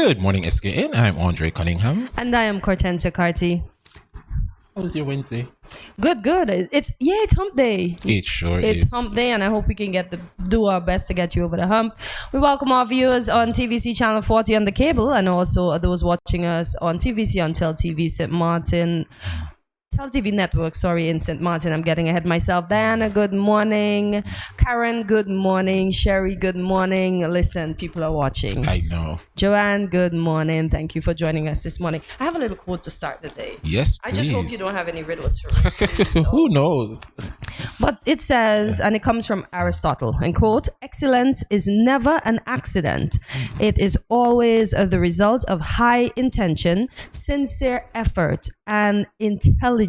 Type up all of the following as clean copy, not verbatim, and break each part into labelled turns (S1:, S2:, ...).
S1: Good morning, SKN. I'm Andre Cunningham.
S2: And I am Cortensia Carty.
S1: How was your Wednesday?
S2: Good. It's hump day.
S1: It sure is.
S2: It's hump day, and I hope we can do our best to get you over the hump. We welcome our viewers on TVC Channel 40 on the cable, and also those watching us on TVC Until TV St. Martin. Tel TV Network, in St. Martin. I'm getting ahead myself. Diana, good morning. Karen, good morning. Sherry, good morning. Listen, people are watching.
S1: I know.
S2: Joanne, good morning. Thank you for joining us this morning. I have a little quote to start the day.
S1: Yes, please.
S2: I just hope you don't have any riddles for me. So.
S1: Who knows?
S2: But it says, and it comes from Aristotle, and quote, excellence is never an accident. It is always the result of high intention, sincere effort, and intelligent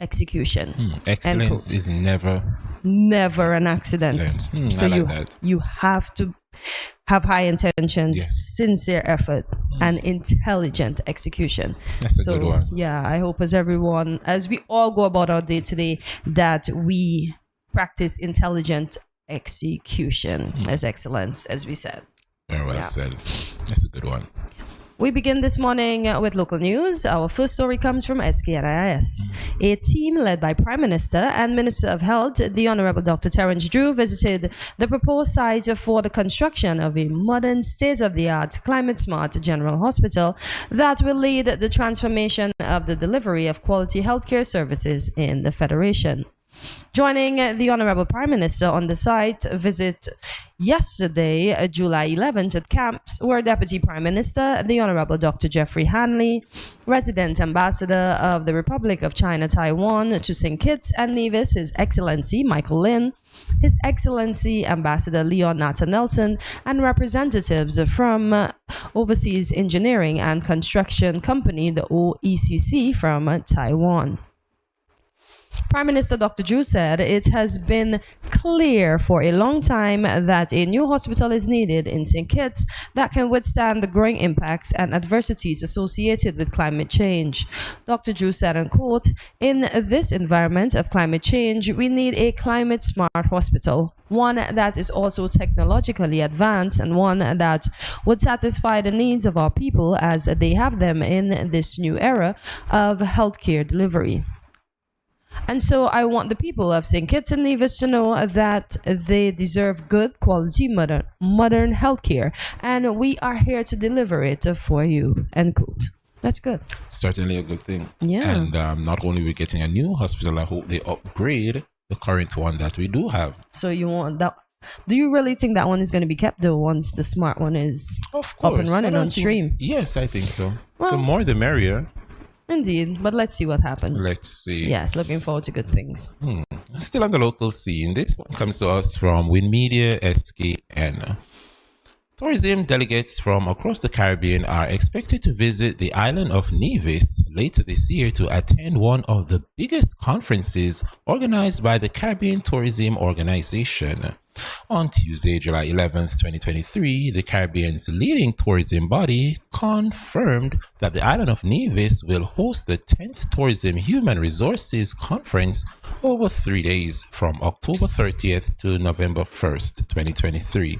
S2: execution.
S1: Excellence is never
S2: an accident.
S1: So I like that.
S2: You have to have high intentions, sincere effort, and intelligent execution.
S1: That's a good one.
S2: Yeah, I hope as we all go about our day today, that we practice intelligent execution as excellence, as we said.
S1: Very well said. That's a good one.
S2: We begin this morning with local news. Our first story comes from SKNIS. A team led by Prime Minister and Minister of Health, the Honorable Dr. Terence Drew, visited the proposed site for the construction of a modern, state-of-the-art, climate-smart general hospital that will lead the transformation of the delivery of quality healthcare services in the Federation. Joining the Honorable Prime Minister on the site visit yesterday, July 11th, at camps were Deputy Prime Minister, the Honorable Dr. Jeffrey Hanley, Resident Ambassador of the Republic of China, Taiwan to St. Kitts and Nevis, His Excellency Michael Lin, His Excellency Ambassador Leon Natta Nelson, and representatives from Overseas Engineering and Construction Company, the OECC, from Taiwan. Prime Minister Dr. Drew said it has been clear for a long time that a new hospital is needed in St. Kitts that can withstand the growing impacts and adversities associated with climate change. Dr. Drew said, and quote, in this environment of climate change, we need a climate-smart hospital, one that is also technologically advanced and one that would satisfy the needs of our people as they have them in this new era of healthcare delivery. And so I want the people of St. Kitts and Nevis to know that they deserve good quality modern healthcare, and we are here to deliver it for you, end quote. That's good.
S1: Certainly a good thing.
S2: Yeah.
S1: And not only are we getting a new hospital, I hope they upgrade the current one that we do have.
S2: So you want that? Do you really think that one is going to be kept though once the smart one is up and running on stream?
S1: Yes, I think so.
S2: Well,
S1: the more the merrier.
S2: Indeed, but let's see what happens.
S1: Let's see.
S2: Yes, looking forward to good things.
S1: Still on the local scene, this one comes to us from Win Media SKN. Tourism delegates from across the Caribbean are expected to visit the island of Nevis later this year to attend one of the biggest conferences organized by the Caribbean Tourism Organization. On Tuesday, July 11th, 2023, the Caribbean's leading tourism body confirmed that the island of Nevis will host the 10th Tourism Human Resources Conference over 3 days from October 30th to November 1st, 2023.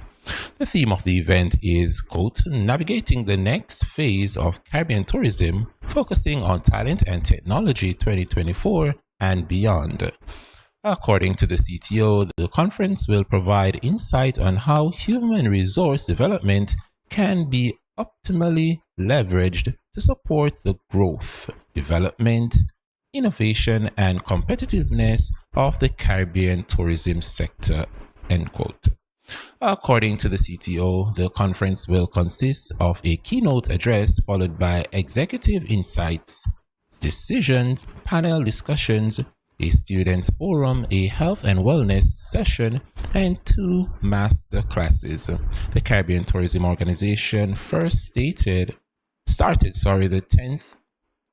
S1: The theme of the event is, quote, navigating the next phase of Caribbean tourism, focusing on talent and technology 2024 and beyond. According to the CTO, the conference will provide insight on how human resource development can be optimally leveraged to support the growth, development, innovation, and competitiveness of the Caribbean tourism sector, end quote. According to the CTO, the conference will consist of a keynote address followed by executive insights, decisions, panel discussions, a student forum, a health and wellness session, and 2 master classes. The Caribbean Tourism Organization first started the 10th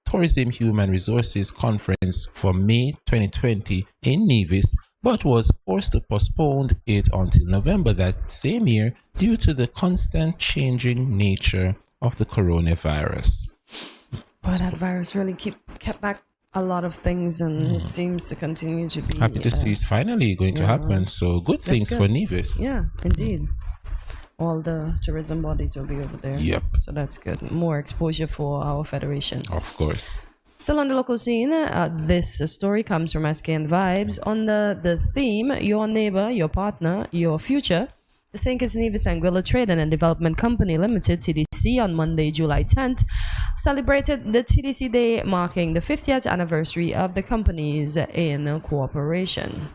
S1: Tourism Human Resources Conference for May 2020 in Nevis, but was forced to postpone it until November that same year due to the constant changing nature of the coronavirus.
S2: Well, that virus really kept back a lot of things, and it seems to continue to be.
S1: Happy to see it's finally going to happen. So good things for Nevis.
S2: Yeah, indeed. All the tourism bodies will be over there.
S1: Yep.
S2: So that's good. More exposure for our federation.
S1: Of course.
S2: Still on the local scene, this story comes from SKN Vibes on the theme, your neighbor, your partner, your future. The St. Kitts Nevis Anguilla Trading and Development Company Limited, TDC, on Monday, July 10th, celebrated the TDC Day, marking the 50th anniversary of the company's incorporation.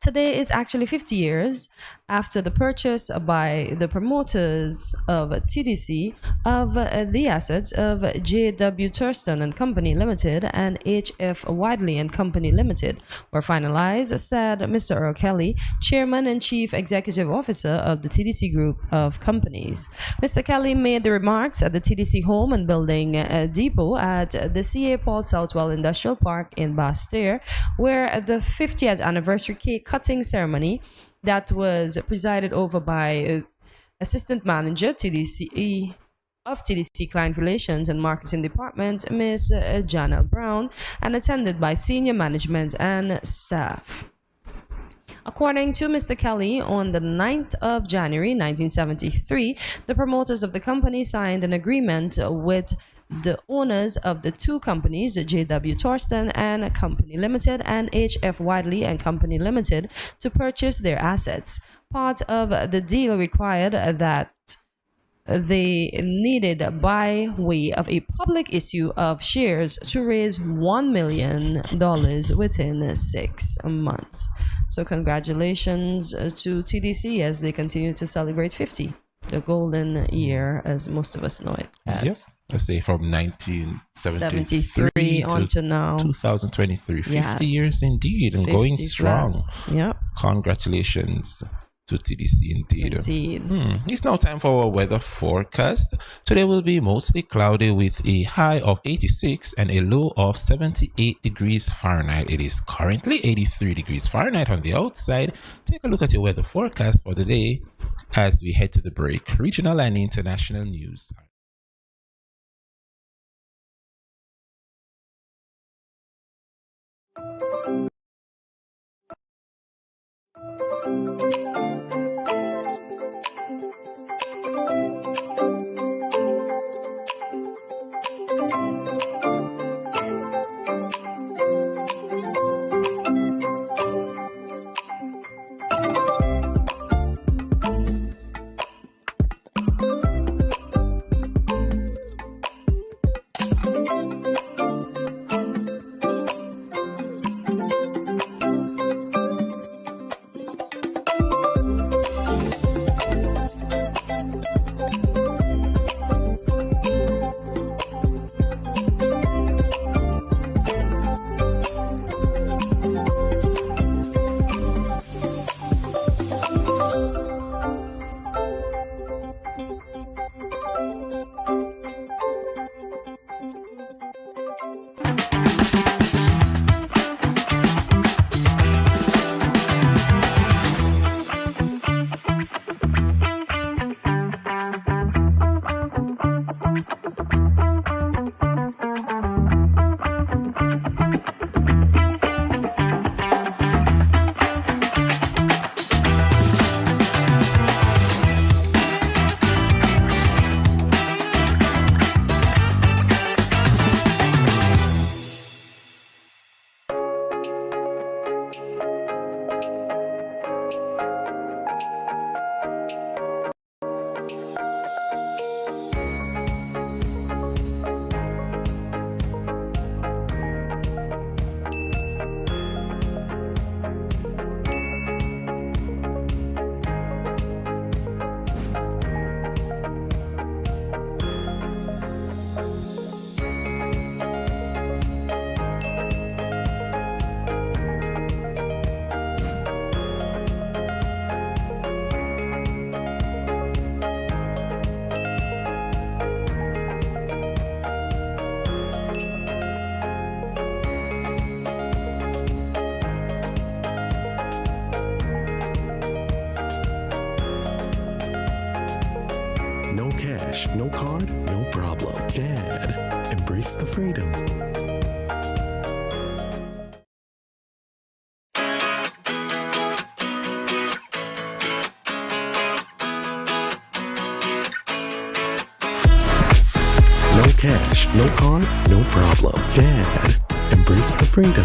S2: Today is actually 50 years after the purchase by the promoters of TDC of the assets of J.W. Thurston and Company Limited and H.F. Widley and Company Limited were finalized, said Mr. Earl Kelly, Chairman and Chief Executive Officer of the TDC Group of Companies. Mr. Kelly made the remarks at the TDC Home and Building Depot at the C.A. Paul Southwell Industrial Park in Basse-Terre, where the 50th anniversary cake cutting ceremony that was presided over by Assistant Manager TDC of TDC Client Relations and Marketing Department, Ms. Janelle Brown, and attended by senior management and staff. According to Mr. Kelly, on the 9th of January 1973, the promoters of the company signed an agreement with the owners of the two companies, J.W. Thurston and Company Limited and H.F. Widley and Company Limited, to purchase their assets. Part of the deal required that they needed by way of a public issue of shares to raise $1 million within 6 months. So congratulations to TDC as they continue to celebrate 50, the golden year as most of us know it as.
S1: Yep. Let's say from 1973
S2: on to now.
S1: 2023. 50
S2: Yes.
S1: years indeed, and going strong.
S2: Yep.
S1: Congratulations to TDC indeed.
S2: Indeed.
S1: It's now time for our weather forecast. Today will be mostly cloudy with a high of 86 and a low of 78 degrees Fahrenheit. It is currently 83 degrees Fahrenheit on the outside. Take a look at your weather forecast for the day as we head to the break. Regional and international news.
S3: No cash, no card, no problem. Dad, embrace the freedom. cash, no card, no problem. Dad, embrace the freedom.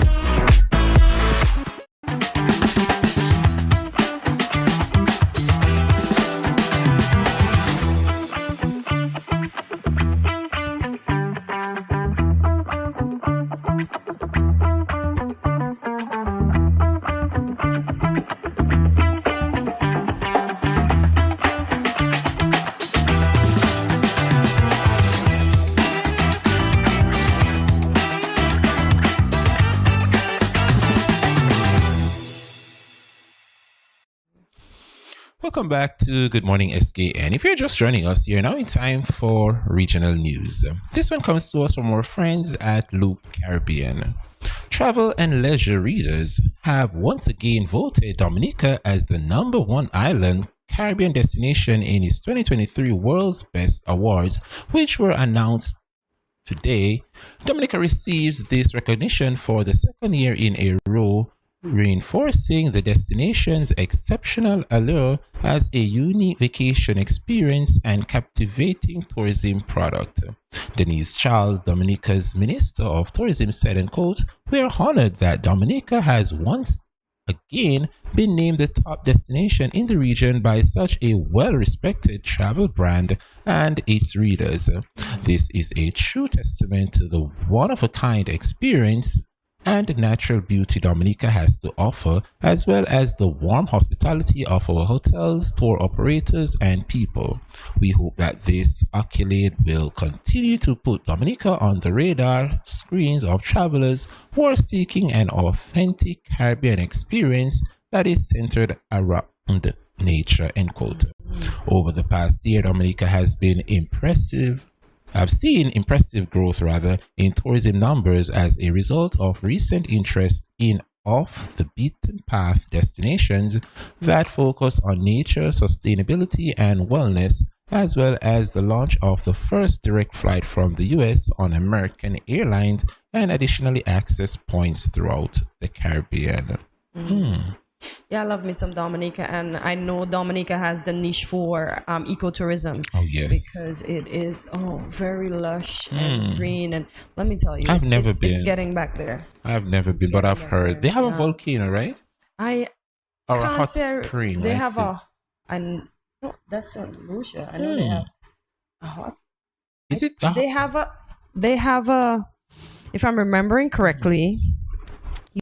S1: Welcome back to Good Morning SKN. If you're just joining us, you're now in time for regional news. This one comes to us from our friends at Loop Caribbean. Travel and leisure readers have once again voted Dominica as the #1 island Caribbean destination in its 2023 World's Best Awards, which were announced today. Dominica receives this recognition for the second year in a row, reinforcing the destination's exceptional allure as a unique vacation experience and captivating tourism product. Denise Charles, Dominica's Minister of Tourism, said, and quote, "We are honored that Dominica has once again been named the top destination in the region by such a well-respected travel brand and its readers. This is a true testament to the one-of-a-kind experience and natural beauty Dominica has to offer, as well as the warm hospitality of our hotels, tour operators, and people. We hope that this accolade will continue to put Dominica on the radar screens of travelers who are seeking an authentic Caribbean experience that is centered around nature," end quote. Over the past year, Dominica has been I've seen impressive growth in tourism numbers as a result of recent interest in off the beaten path destinations that focus on nature, sustainability, and wellness, as well as the launch of the first direct flight from the US on American Airlines and additionally access points throughout the Caribbean.
S2: Yeah, I love me some Dominica, and I know Dominica has the niche for ecotourism.
S1: Oh yes,
S2: because it is very lush and green. And let me tell you,
S1: I've never been.
S2: It's getting back there.
S1: I've never been, but I've heard they have a volcano, right?
S2: I
S1: Or a
S2: can't
S1: hot
S2: say
S1: spring.
S2: they have a. No, that's St. Lucia. I know they have a hot.
S1: Is it?
S2: They have a. They have a. If I'm remembering correctly,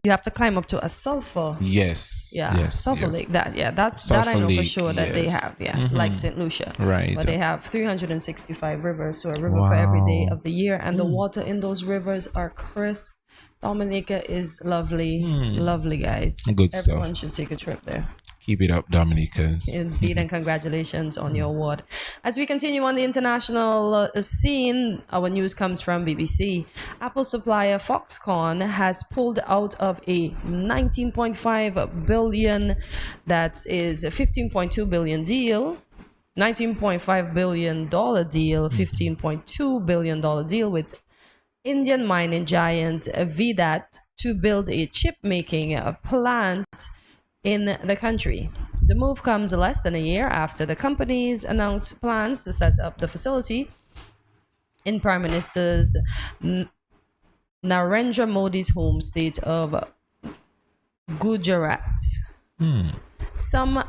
S2: you have to climb up to a sulfur.
S1: Yes.
S2: Yeah.
S1: Yes.
S2: Sulfur Lake. That
S1: Sulfur
S2: I know for
S1: Lake,
S2: sure that they have. Yes, like St. Lucia.
S1: Right.
S2: But they have 365 rivers, so a river for every day of the year, and the water in those rivers are crisp. Dominica is lovely, lovely, guys.
S1: Good
S2: Everyone
S1: stuff.
S2: should take a trip there.
S1: Keep it up, Dominicans.
S2: Indeed, and congratulations on your award. As we continue on the international scene, our news comes from BBC. Apple supplier Foxconn has pulled out of a $19.5 billion, that is a $15.2 billion deal, $19.5 billion deal, $15.2 billion deal with Indian mining giant Vedat to build a chip-making plant in the country. The move comes less than a year after the companies announced plans to set up the facility in Prime Minister's Narendra Modi's home state of Gujarat. Some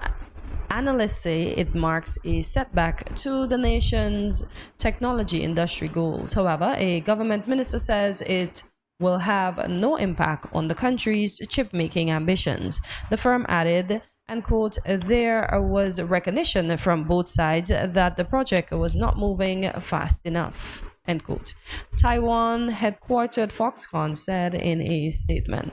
S2: analysts say it marks a setback to the nation's technology industry goals. However, a government minister says it will have no impact on the country's chip-making ambitions. The firm added, and quote, "There was recognition from both sides that the project was not moving fast enough," end quote. Taiwan headquartered Foxconn said in a statement.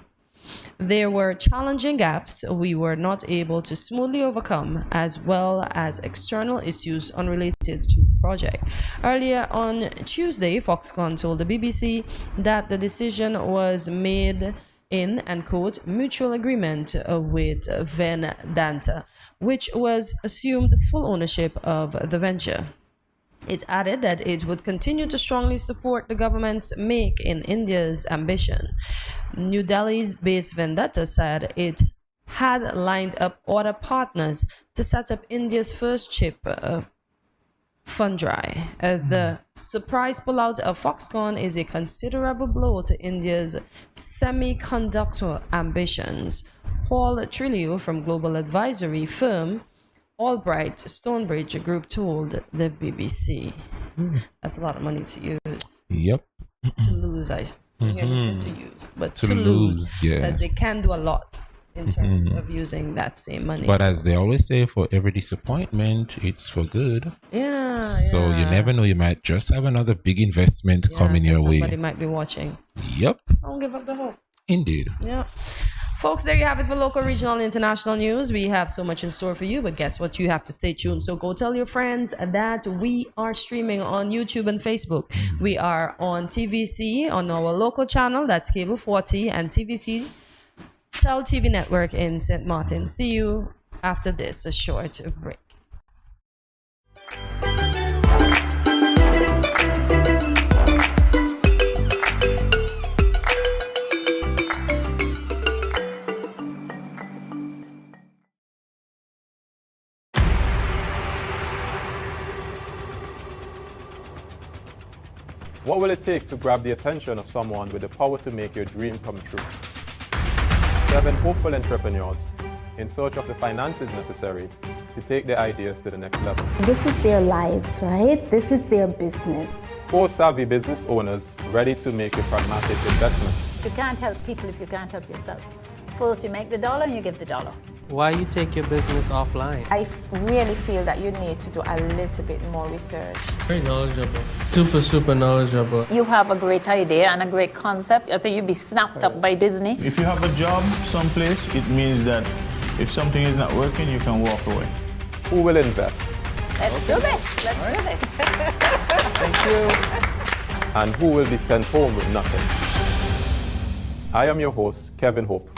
S2: There were challenging gaps we were not able to smoothly overcome, as well as external issues unrelated to the project. Earlier on Tuesday, Foxconn told the BBC that the decision was made in, and quote, "mutual agreement with Vedanta, which was assumed full ownership of the venture." It added that it would continue to strongly support the government's Make in India's ambition. New Delhi's based Vedanta said it had lined up other partners to set up India's first chip Fundry. The surprise pullout of Foxconn is a considerable blow to India's semiconductor ambitions. Paul Trilliou from global advisory firm Albright Stonebridge Group told the BBC. That's a lot of money to use.
S1: Yep.
S2: To lose, I hear me say to use, but to
S1: lose, yeah.
S2: because they can do a lot in terms of using that same money.
S1: But as they always say, for every disappointment, it's for good.
S2: Yeah.
S1: So you never know, you might just have another big investment coming your way.
S2: Somebody might be watching.
S1: Yep.
S2: Don't give up the hope.
S1: Indeed.
S2: Yeah. Folks, there you have it for local, regional, and international news. We have so much in store for you, but guess what? You have to stay tuned. So go tell your friends that we are streaming on YouTube and Facebook. We are on TVC on our local channel, that's Cable 40, and TVC Tel TV Network in St. Martin. See you after this, a short break.
S4: What will it take to grab the attention of someone with the power to make your dream come true? 7 hopeful entrepreneurs in search of the finances necessary to take their ideas to the next level.
S5: This is their lives, right? This is their business.
S4: 4 savvy business owners ready to make a pragmatic investment.
S6: You can't help people if you can't help yourself. First you make the dollar and you give the dollar.
S7: Why you take your business offline?
S8: I really feel that you need to do a little bit more research.
S7: Very knowledgeable. Super knowledgeable.
S6: You have a great idea and a great concept. I think you'd be snapped up by Disney.
S9: If you have a job someplace, it means that if something is not working, you can walk away.
S4: Who will invest?
S6: Let's do this. Let's do this.
S4: Thank you. And who will be sent home with nothing? I am your host, Kevin Hope.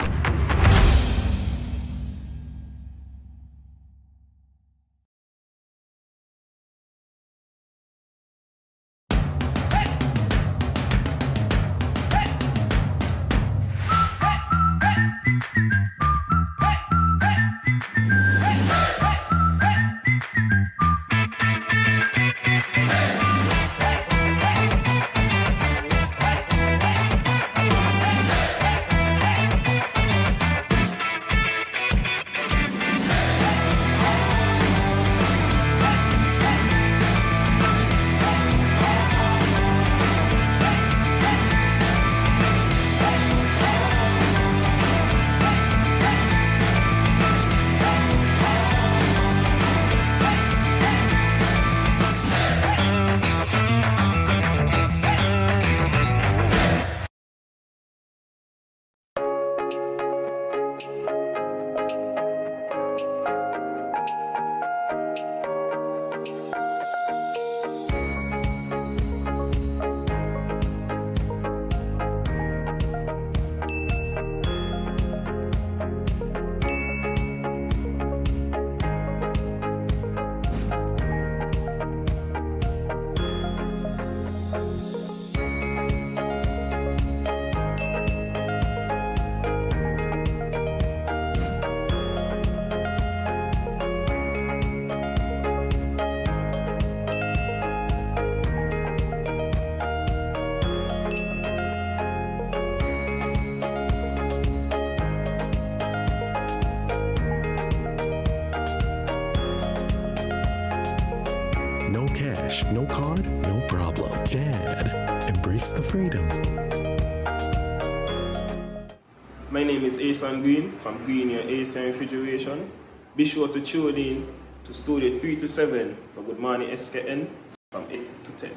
S3: No cash, no card, no problem. Dad, embrace the freedom.
S10: My name is Asan Green from Green Your Asan Refrigeration. Be sure to tune in to Studio 3 to 7 for Good Morning SKN from 8 to 10.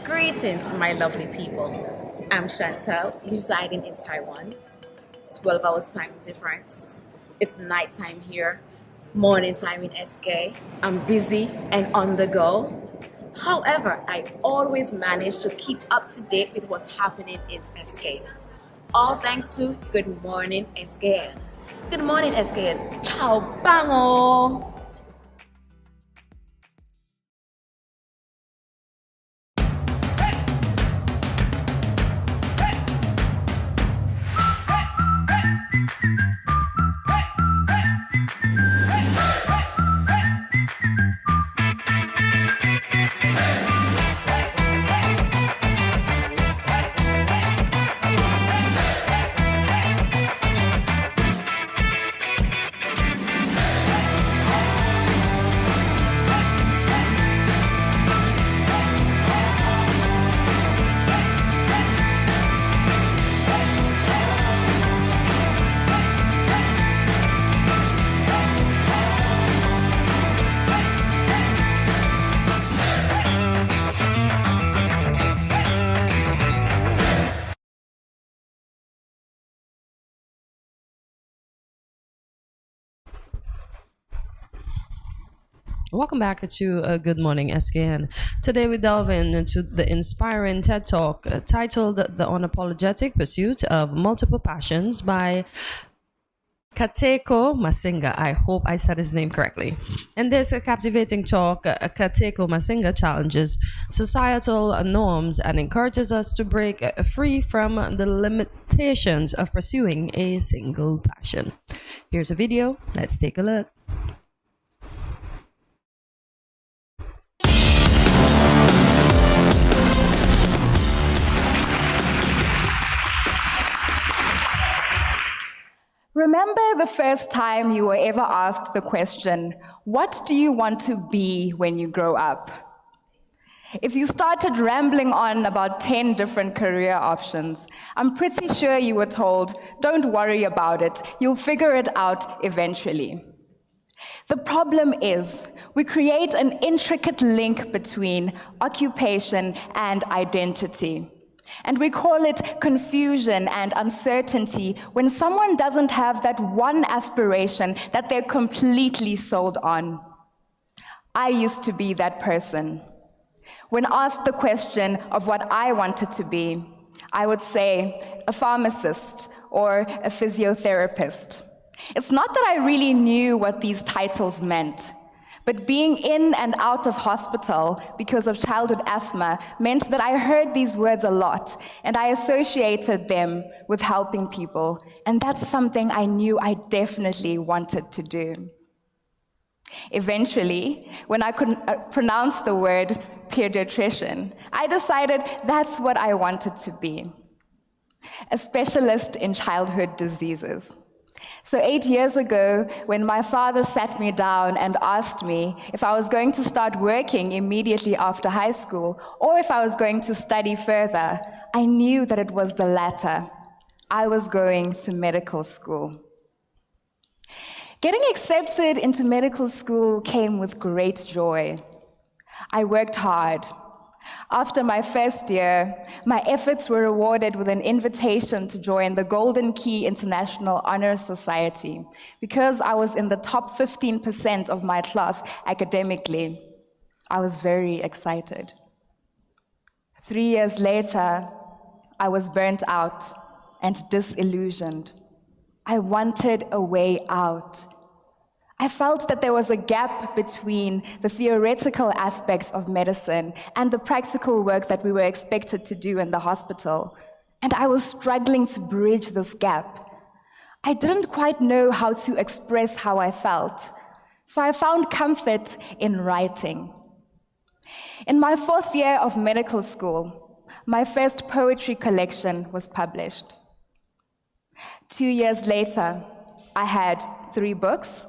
S11: Greetings, my lovely people. I'm Chantel, residing in Taiwan. 12 hours time difference. It's nighttime here, morning time in SK. I'm busy and on the go. However, I always manage to keep up to date with what's happening in SK. All thanks to Good Morning SKN. Good morning SKN. Ciao, bango!
S2: Welcome back to Good Morning SKN. Today we delve into the inspiring TED Talk titled The Unapologetic Pursuit of Multiple Passions by Kateko Masinga. I hope I said his name correctly. In this captivating talk, Kateko Masinga challenges societal norms and encourages us to break free from the limitations of pursuing a single passion. Here's a video. Let's take a look.
S12: Remember the first time you were ever asked the question, what do you want to be when you grow up? If you started rambling on about 10 different career options, I'm pretty sure you were told, don't worry about it, you'll figure it out eventually. The problem is, we create an intricate link between occupation and identity. And we call it confusion and uncertainty when someone doesn't have that one aspiration that they're completely sold on. I used to be that person. When asked the question of what I wanted to be, I would say a pharmacist or a physiotherapist. It's not that I really knew what these titles meant, but being in and out of hospital because of childhood asthma meant that I heard these words a lot, and I associated them with helping people, and that's something I knew I definitely wanted to do. Eventually, when I couldn't pronounce the word pediatrician, I decided that's what I wanted to be, a specialist in childhood diseases. So 8 years ago, when my father sat me down and asked me if I was going to start working immediately after high school or if I was going to study further, I knew that it was the latter. I was going to medical school. Getting accepted into medical school came with great joy. I worked hard. After my first year, my efforts were rewarded with an invitation to join the Golden Key International Honor Society because I was in the top 15% of my class academically. I was very excited. 3 years later, I was burnt out and disillusioned. I wanted a way out. I felt that there was a gap between the theoretical aspects of medicine and the practical work that we were expected to do in the hospital, and I was struggling to bridge this gap. I didn't quite know how to express how I felt, so I found comfort in writing. In my 4th year of medical school, my first poetry collection was published. 2 years later, I had 3 books,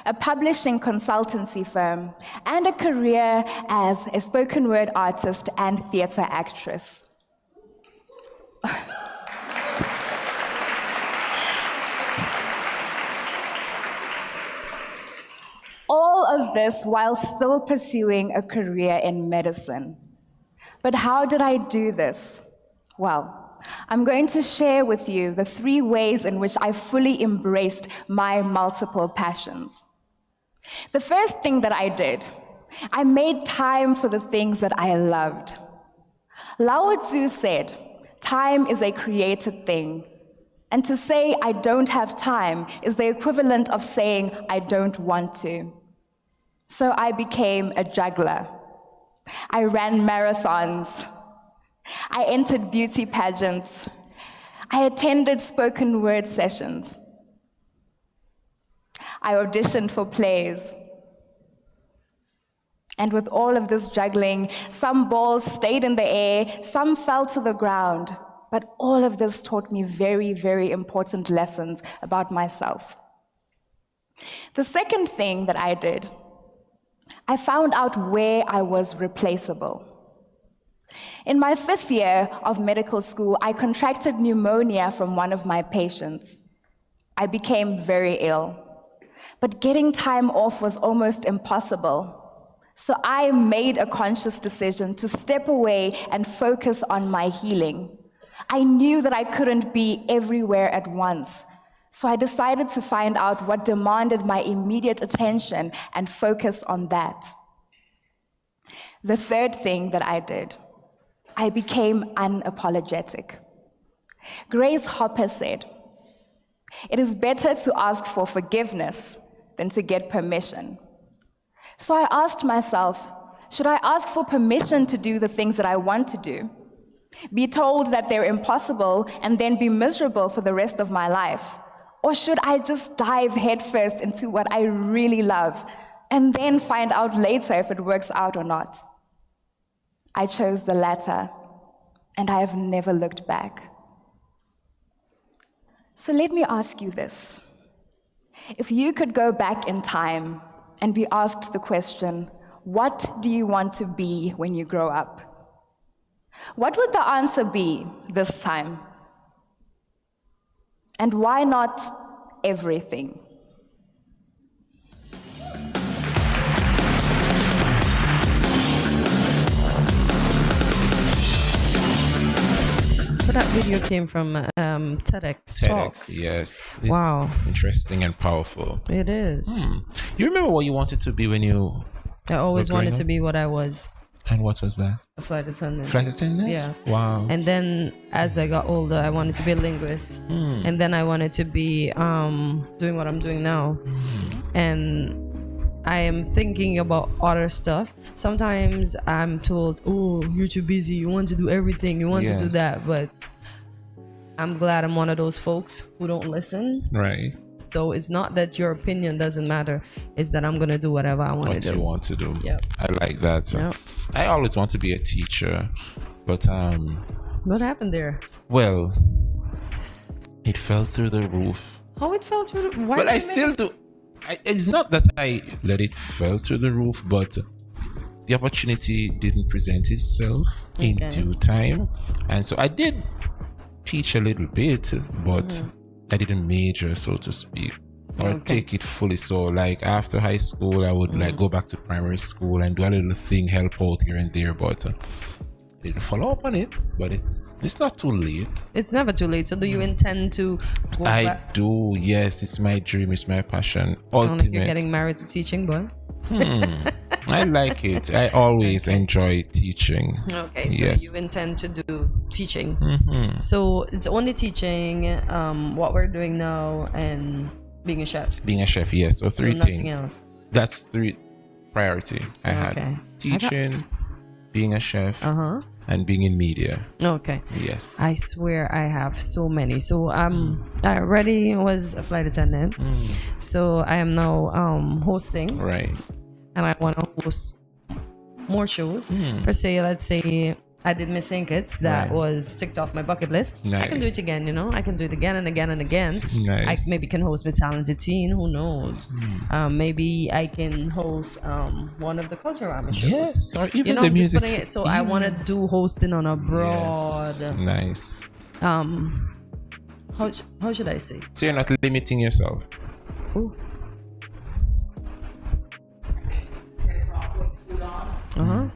S12: a publishing consultancy firm, and a career as a spoken word artist and theater actress. All of this while still pursuing a career in medicine. But how did I do this? Well, I'm going to share with you the 3 ways in which I fully embraced my multiple passions. The first thing that I did, I made time for the things that I loved. Lao Tzu said, time is a created thing. And to say I don't have time is the equivalent of saying I don't want to. So I became a juggler. I ran marathons. I entered beauty pageants. I attended spoken word sessions. I auditioned for plays. And with all of this juggling, some balls stayed in the air, some fell to the ground. But all of this taught me very, very important lessons about myself. The second thing that I did, I found out where I was replaceable. In my 5th year of medical school, I contracted pneumonia from one of my patients. I became very ill, but getting time off was almost impossible. So I made a conscious decision to step away and focus on my healing. I knew that I couldn't be everywhere at once, So I decided to find out what demanded my immediate attention and focus on that. The third thing that I did, I became unapologetic. Grace Hopper said, "It is better to ask for forgiveness than to get permission." So I asked myself, should I ask for permission to do the things that I want to do? Be told that they're impossible and then be miserable for the rest of my life? Or should I just dive headfirst into what I really love and then find out later if it works out or not? I chose the latter, and I have never looked back. So let me ask you this. If you could go back in time and be asked the question, what do you want to be when you grow up? What would the answer be this time? And why not everything?
S2: So that video came from TEDx Talks.
S1: Yes. It's
S2: wow.
S1: Interesting and powerful.
S2: It is.
S1: You remember what you wanted to be when you...
S2: I always wanted to be what I was.
S1: And what was that?
S2: A flight attendant.
S1: Flight attendant?
S2: Yeah.
S1: Wow.
S2: And then as I got older, I wanted to be a linguist. And then I wanted to be doing what I'm doing now. And I am thinking about other stuff. Sometimes I'm told, oh, you're too busy. You want to do everything. You want to do that. But I'm glad I'm one of those folks who don't listen.
S1: Right.
S2: So it's not that your opinion doesn't matter. It's that I'm going to do whatever I want to do.
S1: What you want to do.
S2: Yep.
S1: I like that. So I always want to be a teacher. But
S2: what happened there?
S1: Well, it fell through the roof.
S2: How it fell through the roof?
S1: Well, I still do. It's not that I let it fall through the roof, but the opportunity didn't present itself in due time. And so I did teach a little bit, but I didn't major, so to speak, or take it fully. So like after high school, I would like go back to primary school and do a little thing, help out here and there, but didn't follow up on it. But it's not too late.
S2: It's never too late. So do you intend to go back?
S1: Do, yes. It's my dream, it's my passion.
S2: Sound like you're getting married to teaching, boy.
S1: I like it. I always enjoy teaching.
S2: Okay, so you intend to do teaching. So it's only teaching, what we're doing now, and being a chef.
S1: Being a chef, yes. So three things.
S2: Else.
S1: That's three priority I had. Teaching, being a chef, and being in media.
S2: Okay.
S1: Yes.
S2: I swear I have so many. So I already was a flight attendant. So I am now hosting.
S1: Right.
S2: And I want to host more shows. Per se, let's say I did Miss St. Kitts. That was ticked off my bucket list.
S1: Nice.
S2: I can do it again, I can do it again and again and again.
S1: Nice.
S2: I maybe can host Miss Talented Teen. Who knows? Maybe I can host one of the Culturama shows.
S1: Yes, or even the
S2: I'm
S1: music.
S2: just putting it, so I want to do hosting on a broad.
S1: Yes. Nice.
S2: How should I say?
S1: So you're not limiting yourself.
S2: Ooh.
S1: Ooh.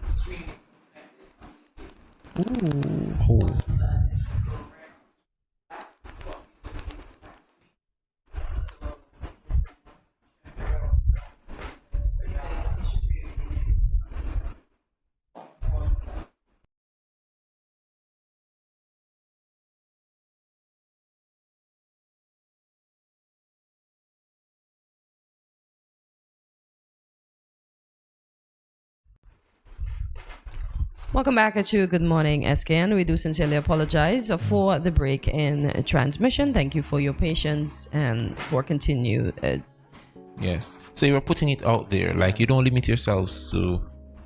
S2: Welcome back to Good Morning SKN. We do sincerely apologize for the break in transmission. Thank you for your patience and for continue.
S1: Yes. So you were putting it out there, like you don't limit yourselves to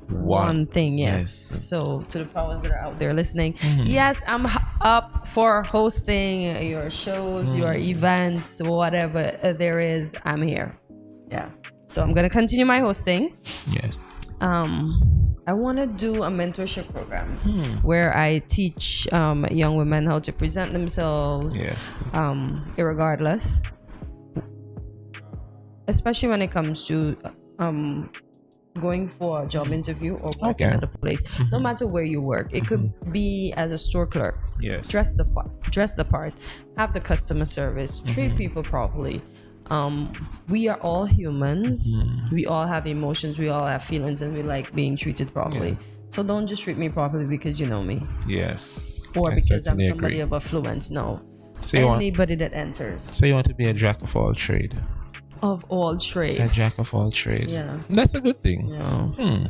S2: one thing. Yes. So to the powers that are out there listening, yes, I'm up for hosting your shows, your events, whatever there is. I'm here. Yeah. So I'm gonna continue my hosting.
S1: Yes.
S2: I want to do a mentorship program where I teach young women how to present themselves, irregardless, especially when it comes to going for a job interview or working at a place. No matter where you work, it could be as a store clerk,
S1: Yes.
S2: Dress the part, have the customer service, treat people properly. We are all humans. We all have emotions, we all have feelings, and we like being treated properly. So don't just treat me properly because you know me.
S1: Yes.
S2: Or
S1: I
S2: because I'm
S1: certainly
S2: somebody
S1: agree.
S2: of affluence. No.
S1: So you
S2: Anybody that enters.
S1: So you want to be a jack of all trade?
S2: Of all trade.
S1: A jack of all trade.
S2: Yeah.
S1: That's a good thing.
S2: Yeah.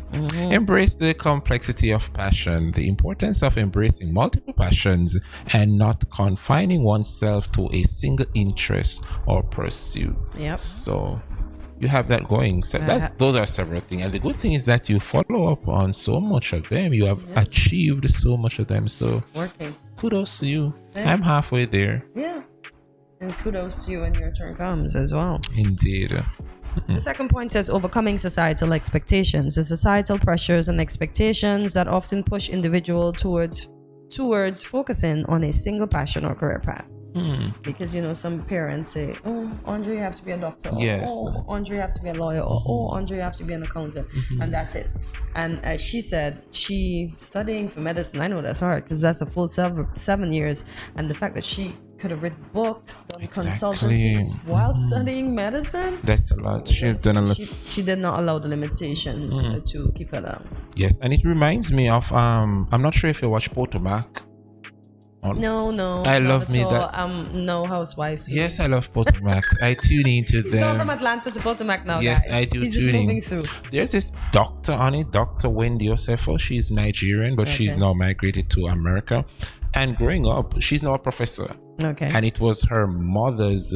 S1: Embrace the complexity of passion, the importance of embracing multiple passions and not confining oneself to a single interest or pursuit.
S2: Yep.
S1: So you have that going. So those are several things. And the good thing is that you follow up on so much of them. You have achieved so much of them. So
S2: Working.
S1: kudos to you.
S2: Thanks.
S1: I'm halfway there.
S2: Yeah. And kudos to you when your turn comes as well.
S1: Indeed.
S2: The second point says overcoming societal expectations. The societal pressures and expectations that often push individual towards focusing on a single passion or career path. Because some parents say, "Oh, Andre, you have to be a doctor." Or,
S1: Yes.
S2: "Oh, Andre, you have to be a lawyer." Or, "Oh, Andre, you have to be an accountant," and that's it. And as she said, she studying for medicine. I know that's hard because that's a full 7 years. And the fact that she could have written books, done consultancy while studying medicine.
S1: That's a lot. She's done a lot.
S2: She did not allow the limitations to keep her down.
S1: Yes, and it reminds me of I'm not sure if you watch Potomac.
S2: No.
S1: I love
S2: not
S1: me
S2: at all.
S1: that.
S2: No housewives.
S1: Yes, I love Potomac. I tune into
S2: He's gone from
S1: them.
S2: Atlanta to Potomac now,
S1: Yes,
S2: guys.
S1: I do
S2: He's just
S1: tuning.
S2: moving through.
S1: There's this doctor on it, Dr. Wendy Osefo. She's Nigerian, but she's now migrated to America. And growing up, she's now a professor.
S2: Okay.
S1: And it was her mother's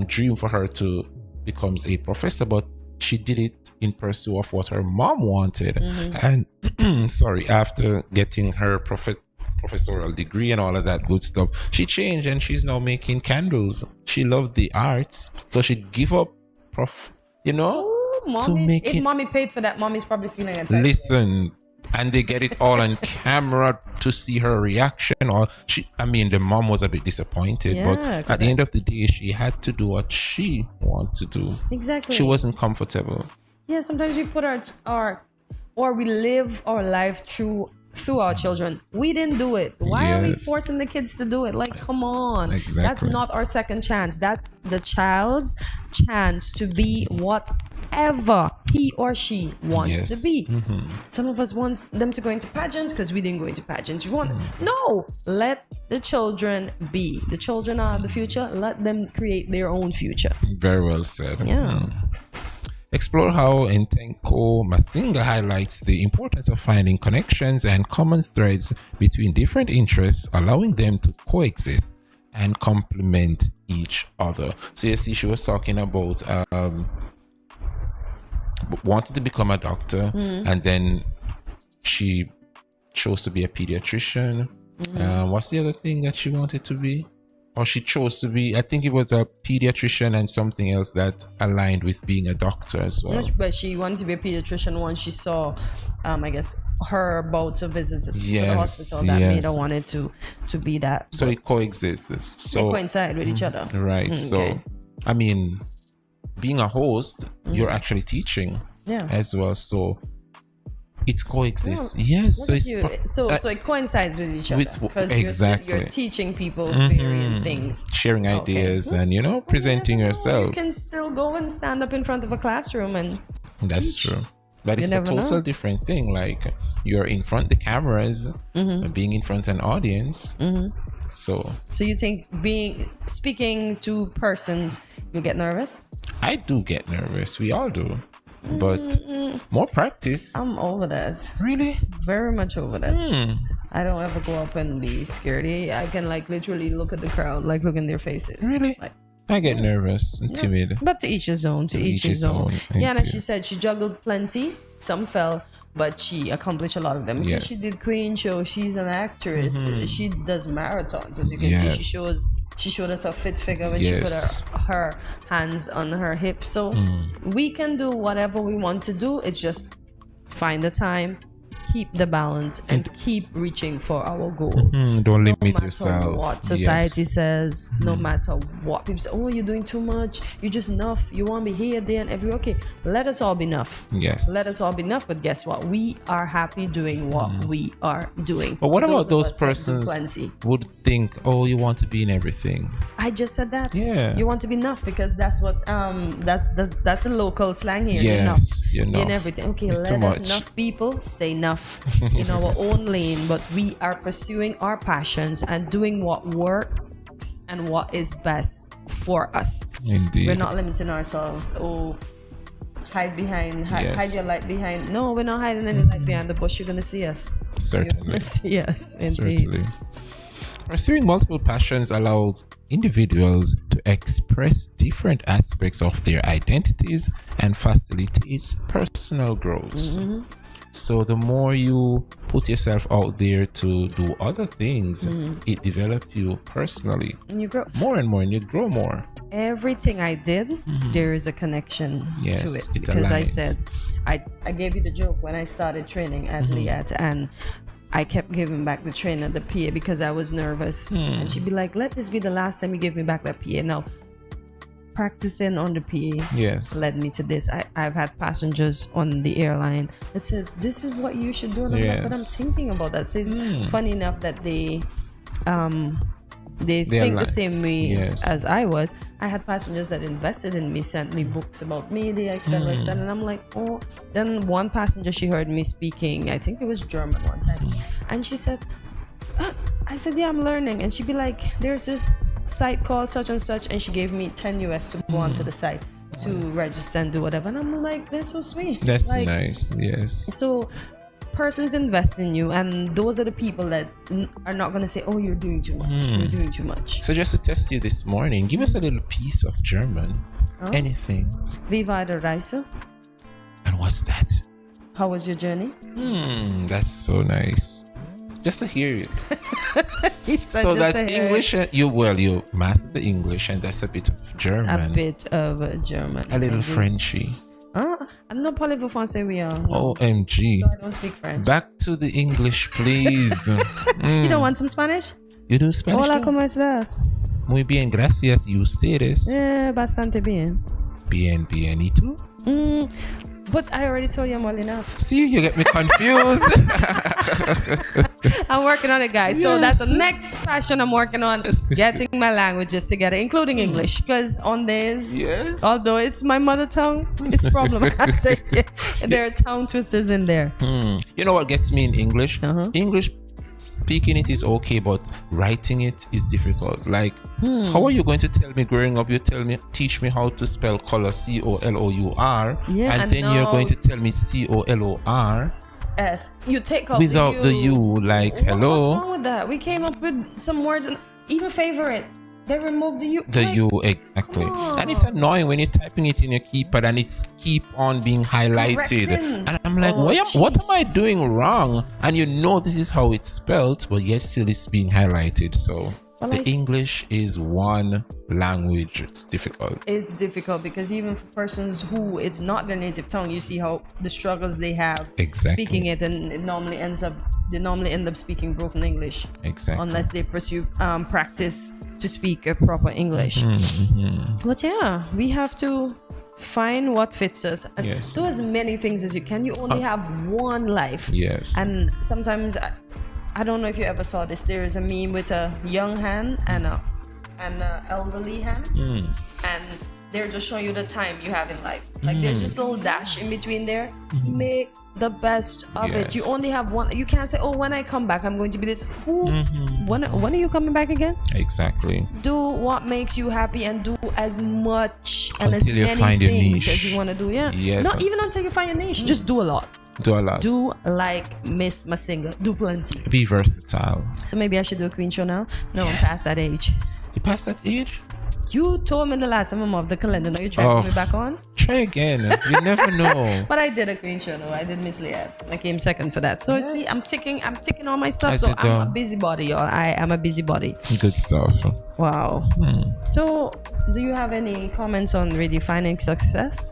S1: dream for her to become a professor, but she did it in pursuit of what her mom wanted. And after getting her professorial degree and all of that good stuff, she changed and she's now making candles. She loved the arts, so she'd give up
S2: If mommy paid for that, mommy's probably feeling it.
S1: Listen, and they get it all on camera to see her reaction. The mom was a bit disappointed, but at the end of the day, she had to do what she wanted to do.
S2: Exactly.
S1: She wasn't comfortable.
S2: Yeah, sometimes we put we live our life through our children. We didn't do it. Why are we forcing the kids to do it? Like, come on.
S1: Exactly.
S2: That's not our second chance. That's the child's chance to be whatever he or she wants to be. Some of us want them to go into pageants because we didn't go into pageants. No, let the children be. The children are the future. Let them create their own future.
S1: Very well said.
S2: Yeah.
S1: Explore how Ntenko Masinga highlights the importance of finding connections and common threads between different interests, allowing them to coexist and complement each other. So you see, she was talking about wanted to become a doctor, and then she chose to be a pediatrician. What's the other thing that she wanted to be? Or she chose to be, I think it was a pediatrician and something else that aligned with being a doctor as well.
S2: But she wanted to be a pediatrician once she saw, I guess, her about to visit to the hospital that made her wanted to be that.
S1: So it coexists. So
S2: they coincide with each other.
S1: Right. So, being a host, you're actually teaching as well. So it coexists. So
S2: it coincides with each other because you're teaching people varying things,
S1: sharing ideas, and presenting yourself.
S2: You can still go and stand up in front of a classroom and
S1: that's true, but it's a total different thing. Like, you're in front of the cameras, being in front of an audience. So
S2: you think speaking to persons, you get nervous?
S1: I do get nervous. We all do. But more practice.
S2: I'm over that.
S1: Really?
S2: Very much over that. I don't ever go up and be scaredy. I can literally look at the crowd, look in their faces.
S1: Really? I get nervous and timid.
S2: But to each his own. To each his own. Yeah, and as she said, she juggled plenty. Some fell, but she accomplished a lot of them. Yes. She did Queen Show. She's an actress. She does marathons. As you can see, she showed us her fit figure when she put her hands on her hips. So we can do whatever we want to do. It's just find the time, keep the balance and keep reaching for our goals.
S1: Don't limit
S2: no matter
S1: yourself.
S2: what society says, no matter what people say, oh, you're doing too much, you're just enough, you want to be here, there, and everywhere. Okay, let us all be enough.
S1: Yes.
S2: Let us all be enough, but guess what? We are happy doing what we are doing.
S1: But what about those
S2: of us that do
S1: persons
S2: plenty?
S1: would think, oh, you want to be in everything?
S2: I just said that.
S1: Yeah.
S2: You want to be enough because that's what that's the local slang here.
S1: Yes, you're
S2: in
S1: enough.
S2: everything. Okay,
S1: It's
S2: let
S1: too
S2: us
S1: much.
S2: enough people stay enough in our own lane, but we are pursuing our passions and doing what works and what is best for us.
S1: Indeed.
S2: We're not limiting ourselves. Oh, hide your light behind. No, we're not hiding any light behind the bush. You're gonna see us.
S1: Certainly.
S2: You're gonna see us. Indeed.
S1: Certainly. Pursuing multiple passions allows individuals to express different aspects of their identities and facilitates personal growth. So the more you put yourself out there to do other things, it develops you personally.
S2: And you grow
S1: more and more, and you grow more.
S2: Everything I did, there is a connection
S1: Yes,
S2: to it.
S1: it
S2: Because I
S1: aligns.
S2: said, I gave you the joke when I started training at Liat, and I kept giving back the trainer the PA because I was nervous. And she'd be like, let this be the last time you give me back that PA. Now, practicing on the PA led me to this. I've had passengers on the airline that says, this is what you should do. And I'm like, but I'm thinking about that. So it's funny enough that they think
S1: align.
S2: the same way
S1: Yes.
S2: as I was. I had passengers that invested in me, sent me books about media, etc., etc. And I'm like, oh. Then one passenger, she heard me speaking, I think it was German one time, and she said, I said, yeah, I'm learning. And she'd be like, there's this site called such and such, and she gave me 10 US to go onto the site to register and do whatever. And I'm like, that's so sweet.
S1: That's
S2: Like,
S1: nice. Yes.
S2: so persons invest in you, and those are the people that are not going to say, oh, you're doing too much, you're doing too much.
S1: So just to test you this morning, give us a little piece of German. Anything.
S2: Wie war der Reise?
S1: And what's that?
S2: How was your journey?
S1: That's so nice. Just to hear it.
S2: He said
S1: So
S2: just
S1: that's
S2: to hear
S1: English. You mastered the English, and that's a bit of German.
S2: A bit of German.
S1: A little Frenchy.
S2: I'm not parlez-vous français, oui.
S1: OMG.
S2: So I don't speak French.
S1: Back to the English, please.
S2: You don't want some Spanish?
S1: You do Spanish?
S2: Hola,
S1: too?
S2: ¿cómo estás?
S1: Muy bien, gracias. ¿Y ustedes?
S2: Bastante bien.
S1: Bien, bien. ¿Y tú?
S2: But I already told you I'm well enough.
S1: See, you get me confused.
S2: I'm working on it, guys. So that's the next passion I'm working on, getting my languages together, including English. Because on this, although it's my mother tongue, it's problematic. There are tongue twisters in there.
S1: You know what gets me in English? English speaking it is okay, but writing it is difficult. Like, how are you going to tell me growing up, teach me how to spell color, COLOUR, and then you're going to tell me COLOR
S2: S. You take out
S1: without the U, like, hello.
S2: What's wrong with that? We came up with some words, and even favorite, they removed the U.
S1: The U, exactly. And it's annoying when you're typing it in your keypad and it's keep on being highlighted.
S2: Correcting.
S1: And I'm like, what am I doing wrong? And you know this is how it's spelled, but yet still it's being highlighted. So the English is one language. It's difficult.
S2: It's difficult because even for persons who it's not their native tongue, you see how the struggles they have speaking it, and they normally end up speaking broken English.
S1: Exactly.
S2: Unless they pursue practice to speak a proper English. But yeah, we have to find what fits us and do as many things as you can. You only have one life.
S1: Yes.
S2: And sometimes I don't know if you ever saw this. There is a meme with a young hand and a elderly hand, and they're just showing you the time you have in life. Like there's just a little dash in between there. Make the best of it. You only have one. You can't say, oh, when I come back I'm going to be this. When are you coming back again?
S1: Exactly.
S2: Do what makes you happy and do as much and
S1: until
S2: as
S1: you
S2: many
S1: find your
S2: things
S1: niche
S2: as you want to do. Not even until you find your niche. Just do a lot. Do like Miss Masinga. Do plenty.
S1: Be versatile.
S2: So maybe I should do a queen show now? No, I'm past that age.
S1: You past that age?
S2: You told me the last time I'm off the calendar. Now you're trying to put me back on?
S1: Try again. You never know.
S2: But I did a queen show. No, I did Miss Leah. I came second for that. So see, I'm ticking all my stuff.
S1: As
S2: So
S1: you
S2: I'm a
S1: go.
S2: busybody, y'all. I am a busybody.
S1: Good stuff.
S2: Wow. So do you have any comments on redefining success?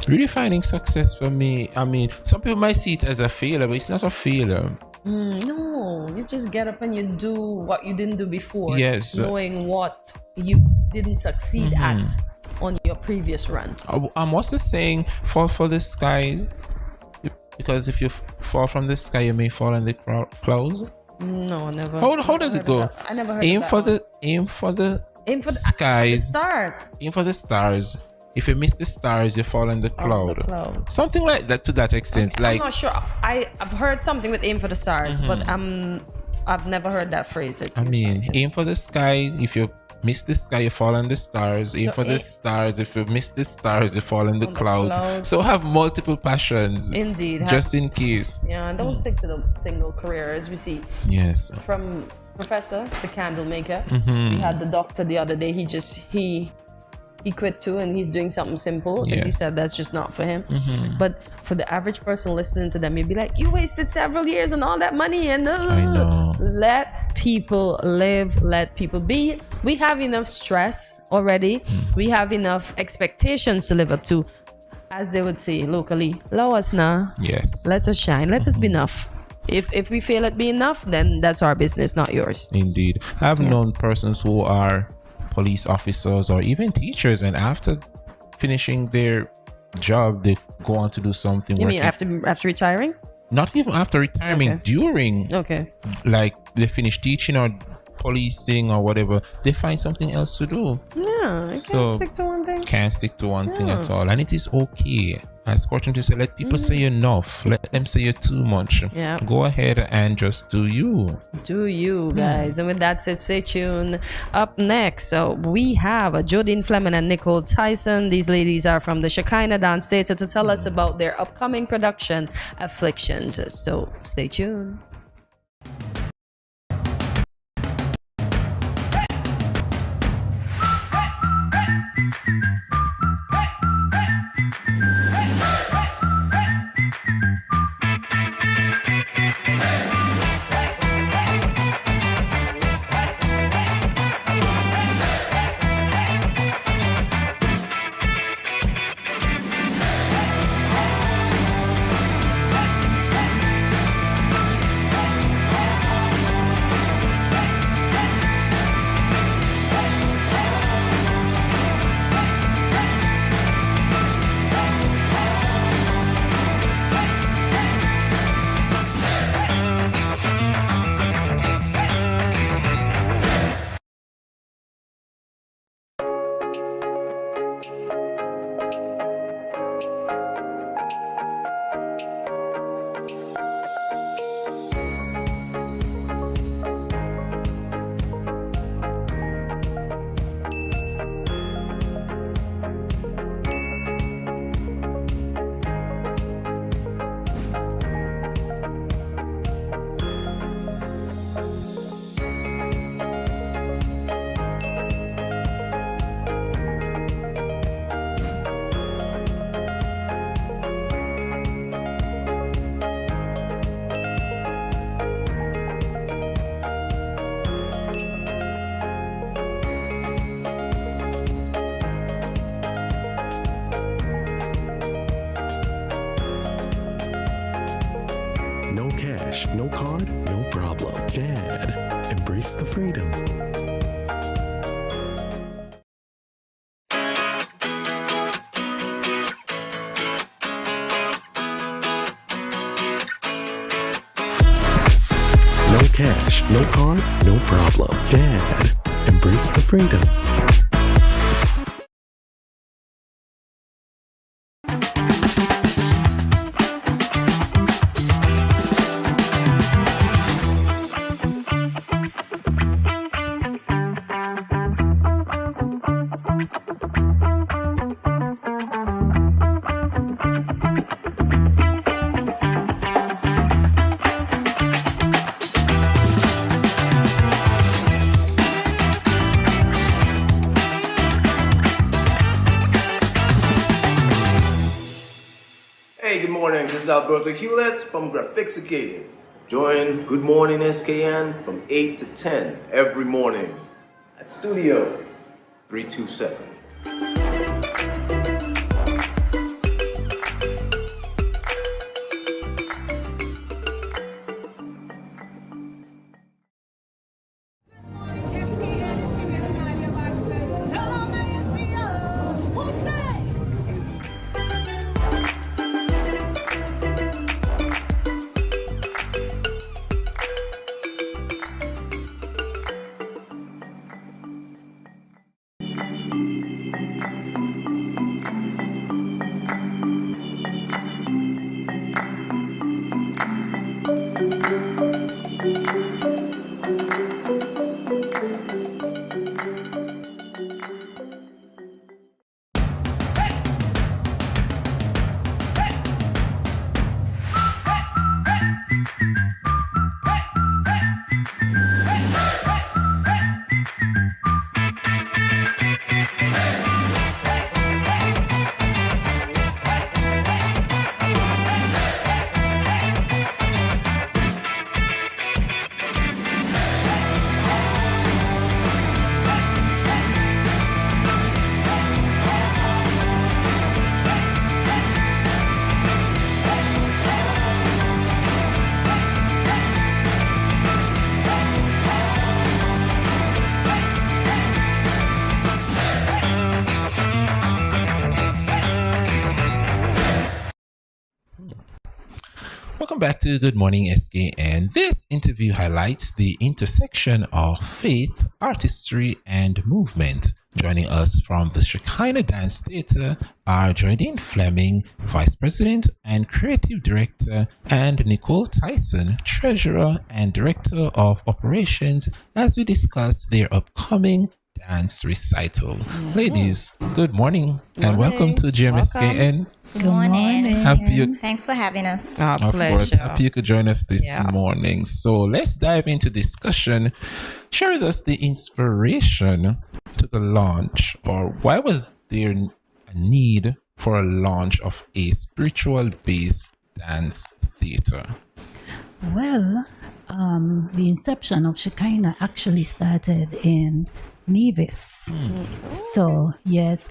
S1: Redefining success for me, I mean, some people might see it as a failure, but it's not a failure.
S2: No, you just get up and you do what you didn't do before.
S1: Yes.
S2: Knowing what you didn't succeed at on your previous run.
S1: What's the saying? Fall for the sky, because if you fall from the sky, you may fall in the clouds.
S2: No, never.
S1: How does it go?
S2: I never heard
S1: Aim
S2: of
S1: for
S2: that
S1: the skies.
S2: the stars.
S1: Aim for the stars. If you miss the stars, you fall in the cloud. Something like that, to that extent.
S2: Okay,
S1: like
S2: I'm not sure. I've heard something with aim for the stars, but I've never heard that phrase.
S1: I mean, aim for the sky. If you miss the sky, you fall in the stars. Aim for the stars. If you miss the stars, you fall in the clouds. So have multiple passions.
S2: Indeed.
S1: Just in case.
S2: Yeah, and don't stick to the single career, as we see.
S1: Yes.
S2: From Professor, the candle maker. We had the doctor the other day. He quit too, and he's doing something simple because he said that's just not for him. But for the average person listening to them, you'd be like, you wasted several years and all that money, and
S1: I know.
S2: Let people live, let people be. We have enough stress already. We have enough expectations to live up to. As they would say locally, allow us now.
S1: Yes.
S2: Let us shine. Let us be enough. If we fail at being enough, then that's our business, not yours.
S1: Indeed. I've known persons who are police officers or even teachers, and after finishing their job, they go on to do something.
S2: You mean after retiring?
S1: Not even after retiring, during.
S2: Okay.
S1: Like they finish teaching or policing or whatever, they find something else to do.
S2: Yeah, you can't stick to one thing.
S1: Can't stick to one thing at all, and it is okay. As Courtney to say, let people say enough. Let them say you're too much.
S2: Yeah.
S1: Go ahead and just do you.
S2: Do you, guys. And with that said, stay tuned. Up next, so we have Jodine Fleming and Nicole Tyson. These ladies are from the Shekinah Dance Theater to tell us about their upcoming production, Afflictions. So stay tuned.
S3: No cash, no card, no problem. Dad, embrace the freedom. No cash, no card, no problem. Dad, embrace the freedom.
S13: Hey, good morning. This is Alberto Hewlett from Graphixicating. Join Good Morning SKN from 8 to 10 every morning at Studio 327.
S1: Welcome back to Good Morning SKN. This interview highlights the intersection of faith, artistry, and movement. Joining us from the Shekinah Dance Theatre are Jordine Fleming, Vice President and Creative Director, and Nicole Tyson, Treasurer and Director of Operations, as we discuss their upcoming dance recital. Ladies, good morning and welcome to GMSKN.
S14: Good morning.
S1: Happy you,
S14: Thanks for having us.
S2: Our
S1: of
S2: pleasure.
S1: course, happy you could join us this morning. So let's dive into discussion. Share with us the inspiration to the launch, or why was there a need for a launch of a spiritual-based dance theater?
S15: Well, the inception of Shekinah actually started in Nevis. So, yes,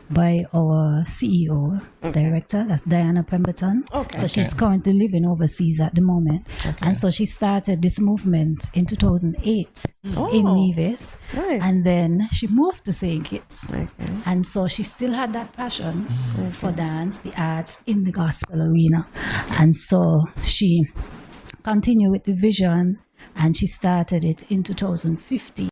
S15: by our CEO, director, that's Diana Pemberton. So she's currently living overseas at the moment. And so she started this movement in 2008 in Nevis. And then she moved to St. Kitts. And so she still had that passion for dance, the arts in the gospel arena. And so she continued with the vision and she started it in 2015.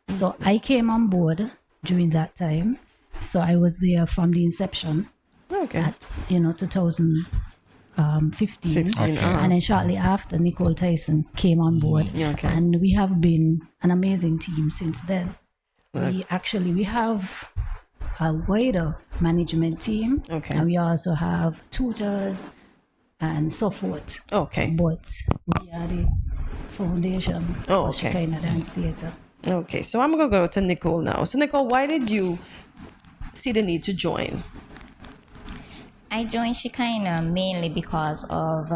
S15: So I came on board during that time. So I was there from the inception at, 2015. And then shortly after, Nicole Tyson came on board. And we have been an amazing team since then. We have a wider management team. And we also have tutors and so forth. But we are the foundation for Shekinah Dance Theatre.
S2: Okay, so I'm going to go to Nicole now. So Nicole, why did you see the need to join?
S14: I joined Shekinah mainly because of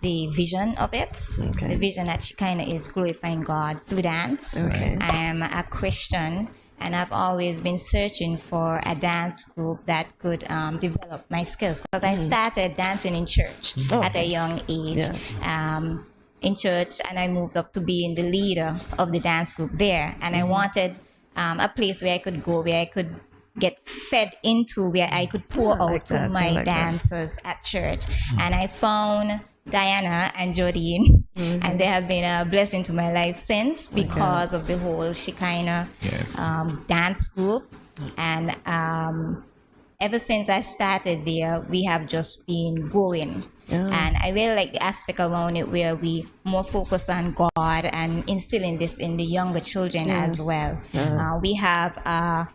S14: the vision of it. The vision at Shekinah is glorifying God through dance. I am a Christian and I've always been searching for a dance group that could develop my skills, because I started dancing in church at a young age. In church, and I moved up to being the leader of the dance group there. And I wanted a place where I could go, where I could get fed into, where I could pour out to my dancers at church. And I found Diana and Jordine, and they have been a blessing to my life since, because of the whole Shekinah dance group. And ever since I started there, we have just been going. And I really like the aspect around it where we more focus on God and instilling this in the younger children as well. We have a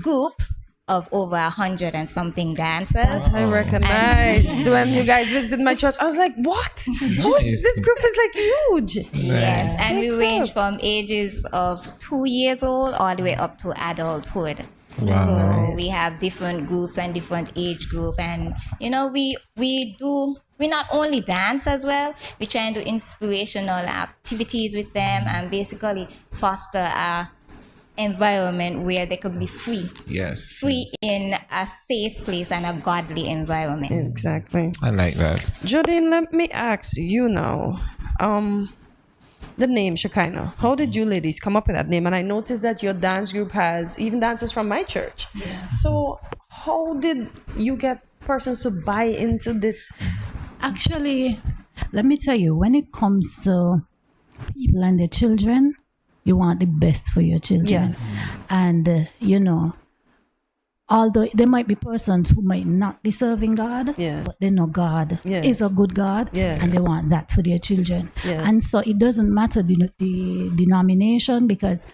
S14: group of over 100 and something dancers.
S2: I recognized when you guys visited my church. I was like, what? This group is like huge.
S14: Yes, and we range from ages of 2 years old all the way up to adulthood. So we have different groups and different age group, and we not only dance as well, we try and do inspirational activities with them and basically foster a environment where they could be free. Free in a safe place and a godly environment.
S2: Exactly.
S1: I like that.
S2: Jordine, let me ask you now. The name Shekinah. How did you ladies come up with that name? And I noticed that your dance group has even dancers from my church. So how did you get persons to buy into this?
S15: Actually, let me tell you, when it comes to people and their children, you want the best for your children. And, although there might be persons who might not be serving God, but they know God is a good God, and they want that for their children. And so it doesn't matter the denomination, because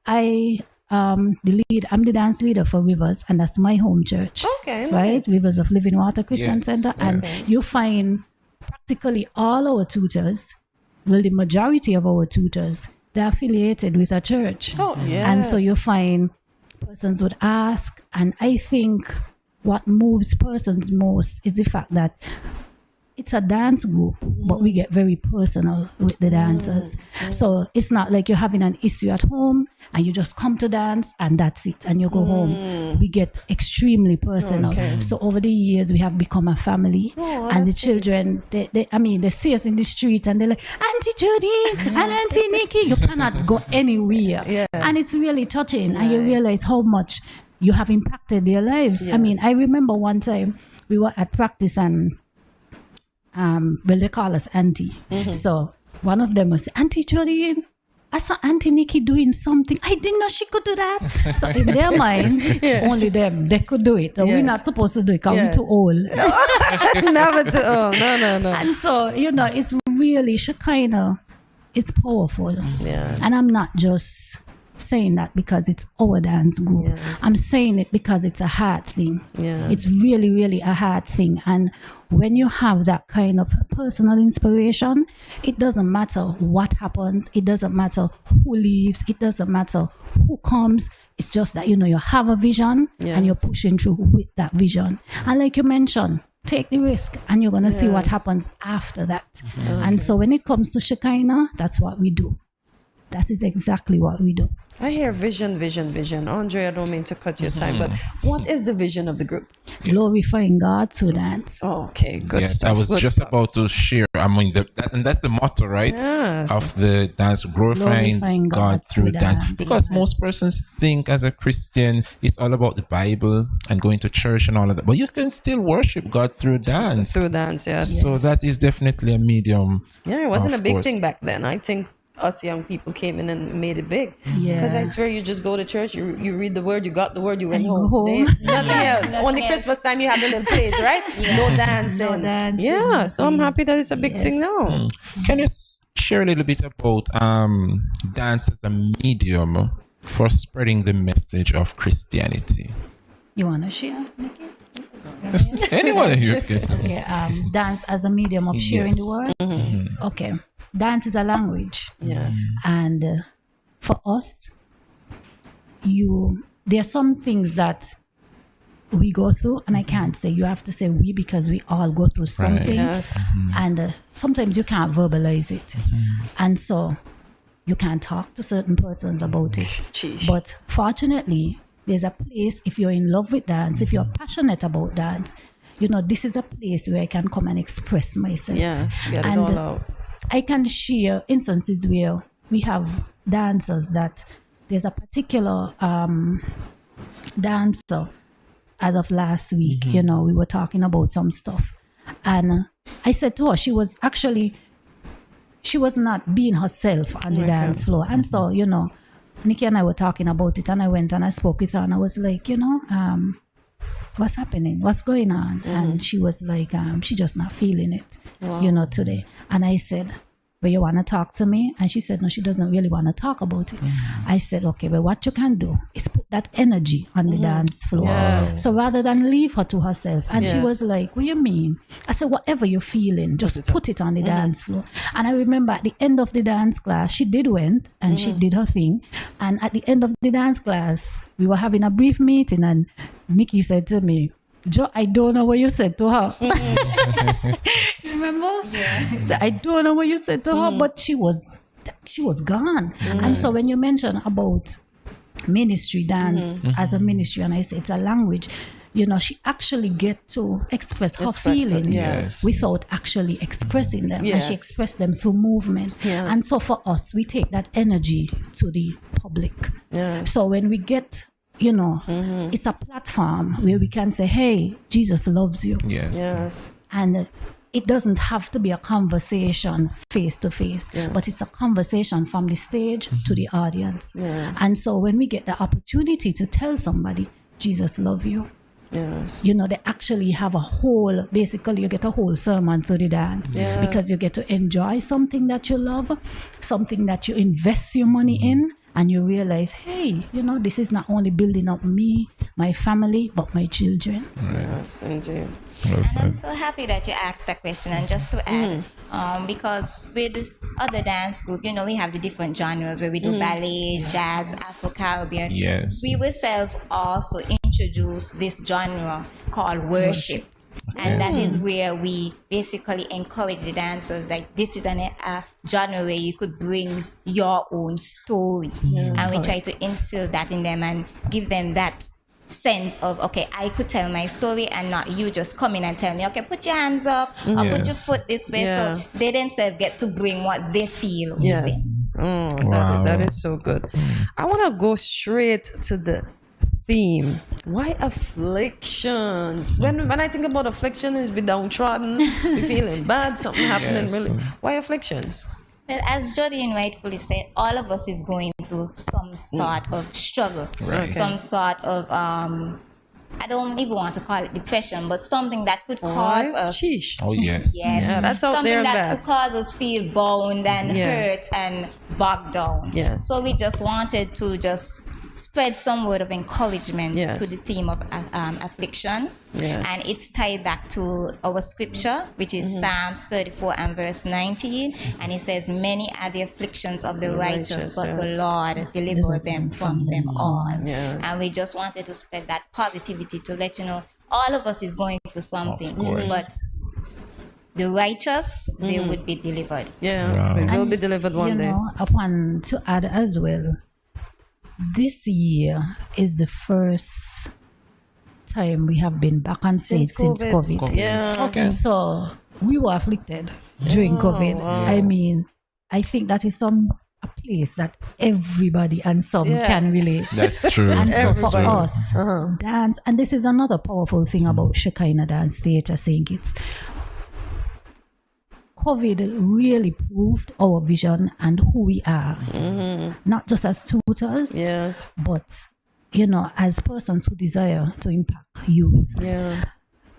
S15: I'm the dance leader for Rivers, and that's my home church. Right? Rivers of Living Water Christian Center. And you find practically all our tutors, the majority of our tutors, they're affiliated with a church. And so you find persons would ask, and I think what moves persons most is the fact that it's a dance group, but we get very personal with the dancers. So it's not like you're having an issue at home and you just come to dance and that's it, and you go home. We get extremely personal. So over the years, we have become a family. And the children, they see us in the street and they're like, Auntie Judy and Auntie Nikki. You cannot go anywhere. And it's really touching. And you realize how much you have impacted their lives. I mean, I remember one time we were at practice and well, they call us auntie. So one of them was, Auntie Jolene, I saw Auntie Nikki doing something. I didn't know she could do that. So in their mind, only them, they could do it. We're not supposed to do it because we're too old.
S2: Never too old. No.
S15: And so, it's really Shekinah. It's powerful. And I'm not just saying that because it's our dance group. I'm saying it because it's a heart thing. It's really, really a heart thing. And when you have that kind of personal inspiration, it doesn't matter what happens. It doesn't matter who leaves. It doesn't matter who comes. It's just that, you have a vision and you're pushing through with that vision. And like you mentioned, take the risk and you're going to see what happens after that. And so when it comes to Shekinah, that's what we do. That is exactly what we do.
S2: I hear vision. Andre, I don't mean to cut your time, but what is the vision of the group?
S15: Glorifying God through dance.
S2: Oh, okay, good
S1: Yes,
S2: stuff.
S1: I was just about to share. I mean, and that's the motto, right?
S2: Yes.
S1: Of the dance, glorifying God through dance. Because most persons think as a Christian, it's all about the Bible and going to church and all of that. But you can still worship God through dance.
S2: Through dance, yes.
S1: So that is definitely a medium.
S2: Yeah, it wasn't a big thing back then. I think us young people came in and made it big. Because I swear you just go to church, you read the word, you got the word, you went home. Nothing else. Only Christmas time you have the little plays, right? No dancing. Yeah, so I'm happy that it's a big thing now.
S1: Can you share a little bit about dance as a medium for spreading the message of Christianity?
S15: You want to share, Nikki?
S1: Anyone here?
S15: Okay, dance as a medium of sharing the word. Okay, dance is a language. And for us, there are some things that we go through, and I can't say you have to say we because we all go through something. And sometimes you can't verbalize it, and so you can't talk to certain persons about it. But fortunately, there's a place, if you're in love with dance, if you're passionate about dance, this is a place where I can come and express myself.
S2: Get it all out.
S15: I can share instances where we have dancers that there's a particular dancer. As of last week, we were talking about some stuff. And I said to her, she was not being herself on the dance floor. And so, Nikki and I were talking about it, and I went and I spoke with her, and I was like, what's happening? What's going on? And she was like, she just not feeling it, today. And I said, well, you want to talk to me? And she said, no, she doesn't really want to talk about it. I said, okay, but what you can do is put that energy on the dance floor. So rather than leave her to herself. And she was like, what do you mean? I said, whatever you're feeling, just put it on the dance floor. And I remember at the end of the dance class, she went and she did her thing. And at the end of the dance class, we were having a brief meeting, and Nikki said to me, Jo, I don't know what you said to her. You remember? So I don't know what you said to her, but she was gone. And so when you mention about ministry dance as a ministry, and I say it's a language, she actually get to express her feelings without actually expressing them. And she expressed them through movement. And so for us, we take that energy to the public. So when we get it's a platform where we can say, hey, Jesus loves you. And it doesn't have to be a conversation face to face, but it's a conversation from the stage to the audience. And so when we get the opportunity to tell somebody, Jesus loves you, they actually have basically you get a whole sermon through the dance because you get to enjoy something that you love, something that you invest your money in. And you realize, hey, this is not only building up me, my family, but my children.
S2: Yes, indeed.
S14: I'm so happy that you asked that question. And just to add, because with other dance groups, we have the different genres where we do ballet, jazz, Afro-Caribbean. We ourselves also introduce this genre called worship. And that is where we basically encourage the dancers, like this is a genre where you could bring your own story. And we try to instill that in them and give them that sense of, okay, I could tell my story and not you just come in and tell me, okay, put your hands up or put your foot this way. So they themselves get to bring what they feel with it.
S2: That is so good. I want to go straight to the theme. Why afflictions? When I think about affliction, is be downtrodden, be feeling bad, something happening. Really. Why afflictions?
S14: Well, as Jodine rightfully said, all of us is going through some sort of struggle, some sort of I don't even want to call it depression, but something that could cause us.
S1: Oh yes.
S2: Yeah, that's out
S14: something
S2: there
S14: that
S2: bad.
S14: could cause us feel bound and hurt and bogged down.
S2: Yeah.
S14: So we just wanted to just spread some word of encouragement to the theme of affliction.
S2: Yes.
S14: And it's tied back to our scripture, which is Psalms 34 and verse 19. And it says, many are the afflictions of the righteous, but the Lord delivers them from them all.
S2: Yes.
S14: And we just wanted to spread that positivity to let you know all of us is going through something, but the righteous, they would be delivered.
S2: Yeah, we will be delivered one day.
S15: Upon to add as well, this year is the first time we have been back on stage since COVID.
S2: Yeah.
S1: Okay.
S15: So we were afflicted during COVID.
S2: Wow.
S15: I mean, I think that is a place that everybody and some can relate.
S1: That's true.
S15: And so
S1: That's
S15: for
S1: true.
S15: us, dance, and this is another powerful thing about Shekinah Dance Theatre, St. Kitts. COVID really proved our vision and who we are, not just as tutors, but as persons who desire to impact youth.
S2: Yeah.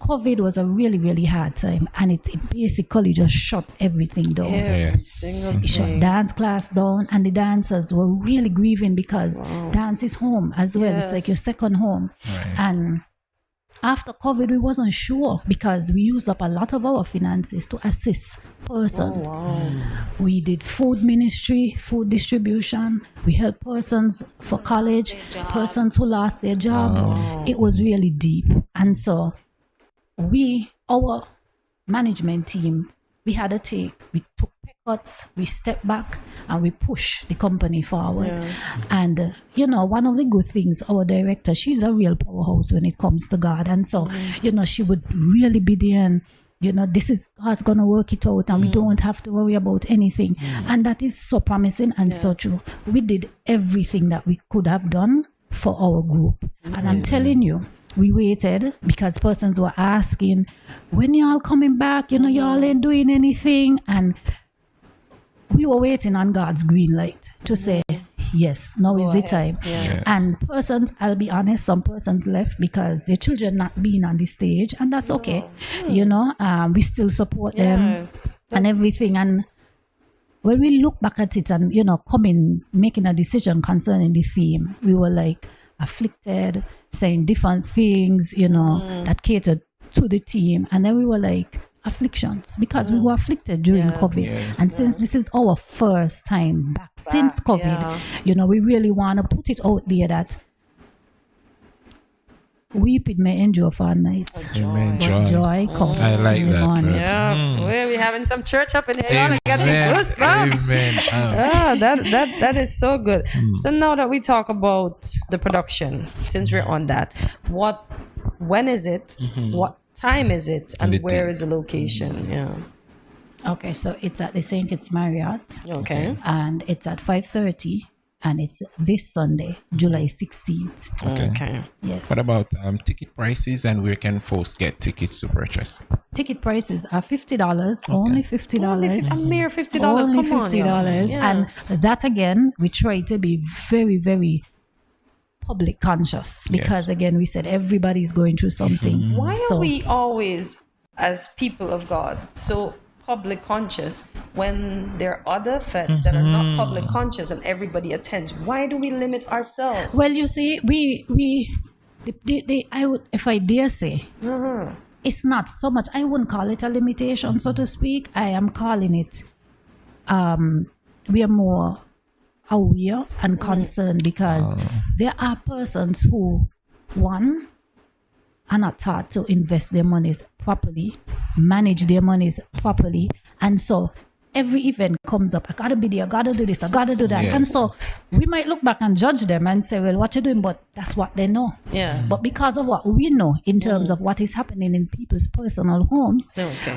S15: COVID was a really, really hard time, and it basically just shut everything down.
S1: Yes.
S15: It shut dance class down, and the dancers were really grieving because dance is home as well. It's like your second home.
S1: Right.
S15: And after COVID, we wasn't sure because we used up a lot of our finances to assist persons. We did food ministry, food distribution. We helped persons for college, persons who lost their jobs. It was really deep. And so our management team, we had a take. We took pay cuts, we stepped back, and we pushed the company forward. And one of the good things, our director, she's a real powerhouse when it comes to God. And so she would really be there, and this is God's gonna work it out, and we don't have to worry about anything. And that is so promising and so true. We did everything that we could have done for our group. And I'm telling you, we waited because persons were asking, when y'all coming back? Y'all ain't doing anything. And we were waiting on God's green light to say, yes, now is the time.
S1: Yes.
S15: And persons, I'll be honest, some persons left because their children not being on the stage, and that's okay. We still support them and everything. And when we look back at it and, making a decision concerning the theme, we were like afflicted, saying different things, that catered to the team. And then we were like, afflictions, because we were afflicted during COVID. And since this is our first time back since COVID, we really want to put it out there that weeping may endure for a night,
S1: Amen.
S15: but joy comes
S1: I like
S15: in the
S1: that.
S15: morning.
S2: We're having some church up in here. Y'all got some goosebumps.
S1: Amen.
S2: That is so good. So now that we talk about the production, since we're on that, when is it? What time is it? And where is the location?
S15: Okay, so it's at the St. Kitts Marriott.
S2: Okay.
S15: And it's at 5:30. And it's this Sunday, July 16th.
S2: Okay.
S15: Yes.
S1: What about ticket prices, and where can folks get tickets to purchase?
S15: Ticket prices are $50, only $50.
S2: A mere $50.
S15: Only
S2: Come on,
S15: $50. And that again, we try to be very, very public conscious because again, we said everybody's going through something.
S2: Why are we always, as people of God, so public conscious when there are other fetes that are not public conscious and everybody attends? Why do we limit ourselves?
S15: Well, you see, I would, if I dare say, it's not so much, I wouldn't call it a limitation, so to speak. I am calling it, we are more aware and concerned because there are persons who, one, are not taught to invest their monies properly, manage their monies properly, and so every event comes up. I gotta be there, I gotta do this, I gotta do that.
S1: Yes.
S15: And so we might look back and judge them and say, well, what you doing? But that's what they know.
S2: Yes.
S15: But because of what we know in terms of what is happening in people's personal homes,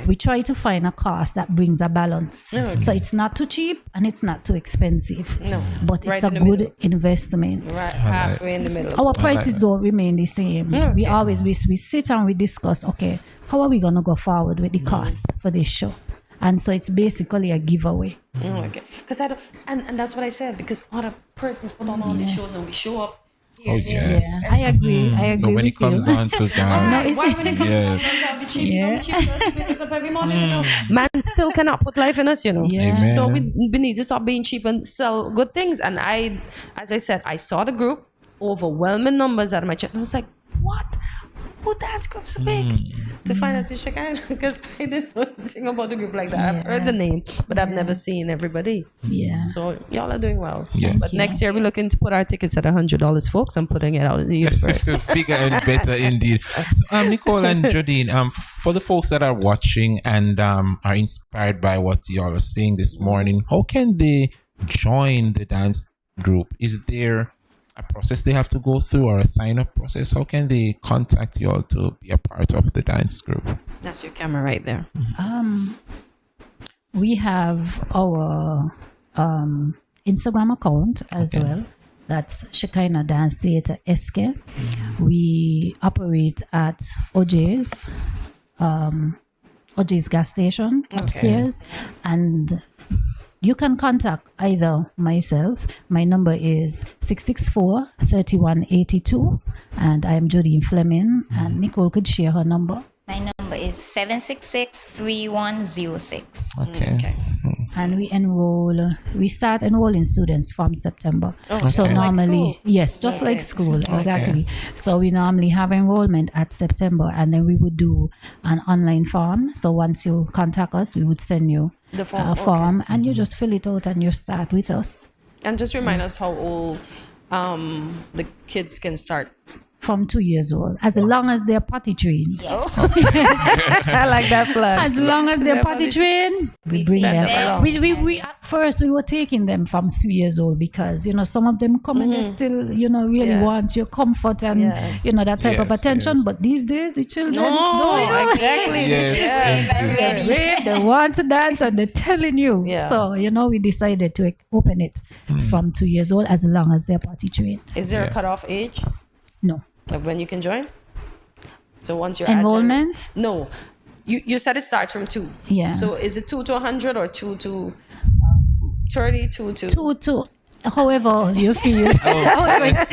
S15: we try to find a cost that brings a balance. So it's not too cheap and it's not too expensive.
S2: No.
S15: But
S2: Right
S15: it's a
S2: in the
S15: good
S2: middle.
S15: investment.
S2: Right, halfway in the middle.
S15: Our prices don't remain the same. We always we sit and we discuss, okay, how are we gonna go forward with the cost for this show? And so it's basically a giveaway.
S2: Okay. Because I don't, and that's what I said, because other persons put on all these shows and we show up here.
S1: Yes.
S15: I agree. I agree.
S1: But when it comes
S15: you.
S1: on to that,
S2: Why when it comes to cheap, you know, cheap us, pick us up every morning, you know. Man still cannot put life in us, you know.
S1: Amen.
S2: So we need to stop being cheap and sell good things. And as I said, I saw the group, overwhelming numbers out of my chat. And I was like, what? Who dance groups are big? To find out this Shekinah, because I didn't know anything about the group like that. I've heard the name, but I've never seen everybody.
S15: Yeah.
S2: So y'all are doing well.
S1: Yes.
S2: But next year we're looking to put our tickets at $100, folks. I'm putting it out in the universe.
S1: Bigger and better indeed. So, Nicole and Jodine, for the folks that are watching and are inspired by what y'all are saying this morning, how can they join the dance group? Is there a process they have to go through or a sign-up process? How can they contact you all to be a part of the dance group?
S2: That's your camera right there.
S15: We have our Instagram account as well. That's Shekinah Dance Theatre SK. We operate at OJ's gas station upstairs, and you can contact either myself. My number is 664-3182, and I am Jodine Fleming, and Nicole could share her number.
S14: My number is 766-3106.
S1: Okay.
S15: And we start enrolling students from September. So normally, just like school, exactly. So we normally have enrollment at September, and then we would do an online form. So once you contact us, we would send you
S2: The
S15: a form, and you just fill it out and you start with us.
S2: And just remind us how old the kids can start.
S15: From 2 years old, as long as they're potty trained.
S14: Yes.
S2: I like that plus.
S15: As long as they're potty trained, we bring
S2: send
S15: them.
S2: them along.
S15: We at first we were taking them from 3 years old because some of them come and they still really want your comfort and that type of attention. But these days the children
S2: exactly.
S15: They want to dance and they're telling you. So we decided to open it from 2 years old as long as they're potty trained.
S2: Is there a cutoff age?
S15: No.
S2: Of when you can join? So once you're
S15: enrollment?
S2: No. You said it starts from 2.
S15: Yeah.
S2: So is it 2 to 100 or 2 to 30, 2 to
S15: 2 to however you feel.
S1: As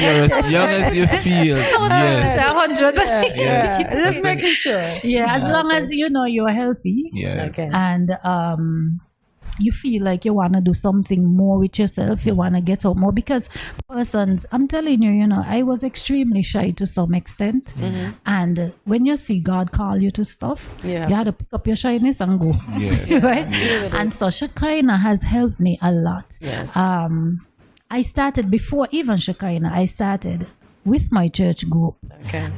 S1: young as you feel. Yes.
S15: 100.
S2: Just making sure.
S15: As long as you're healthy.
S1: Yes.
S2: Okay.
S15: And you feel like you want to do something more with yourself, you want to get out more, because persons, I'm telling you, I was extremely shy to some extent, and when you see God call you to stuff, you have to pick up your shyness and go. Right? And so Shekinah has helped me a lot. I started before even Shekinah, I started with my church group.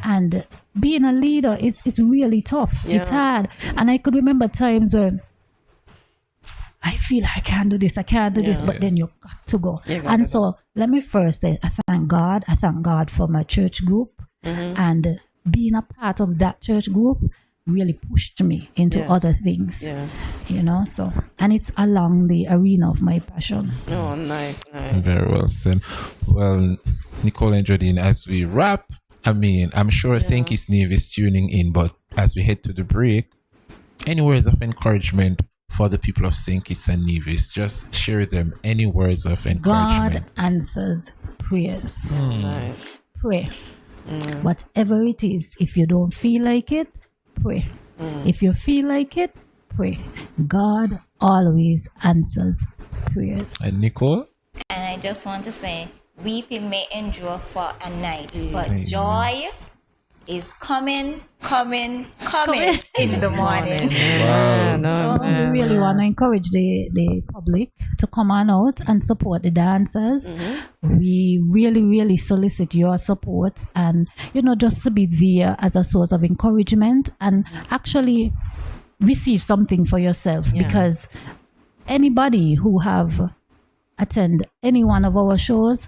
S15: And being a leader is really tough. It's hard. And I could remember times when I feel I can't do this, but then you got to go. And so let me first say, I thank God for my church group, and being a part of that church group really pushed me into other things. So, and it's along the arena of my passion.
S2: Oh, nice.
S1: Very well said. Well, Nicole and Jodine, as we wrap, I'm sure St. Kitts Neve is tuning in, but as we head to the break, any words of encouragement for the people of St. Kitts and Nevis? Just share them. Any words of encouragement?
S15: God answers prayers.
S2: Nice.
S15: Pray. Whatever it is, if you don't feel like it, pray. If you feel like it, pray. God always answers prayers.
S1: And Nicole?
S14: And I just want to say, weeping may endure for a night, but joy is coming in the morning.
S15: So we really want to encourage the public to come on out and support the dancers. We really solicit your support, and just to be there as a source of encouragement and actually receive something for yourself, because anybody who have attend any one of our shows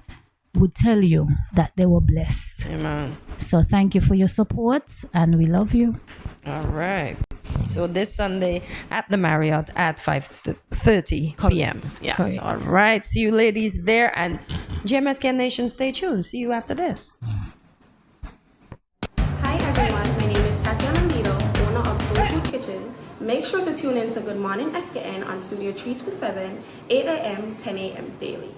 S15: would tell you that they were blessed.
S2: Amen.
S15: So thank you for your support, and we love you.
S2: All right. So this Sunday at the Marriott at 5:30 p.m. Yes.
S15: Correct.
S2: All right. See you ladies there, and GMSK Nation, stay tuned. See you after this.
S16: Hi everyone, my name is Tatiana Mito, owner of Soul Food Kitchen. Make sure to tune in to Good Morning SKN on Studio 327, 8 a.m., 10 a.m. daily.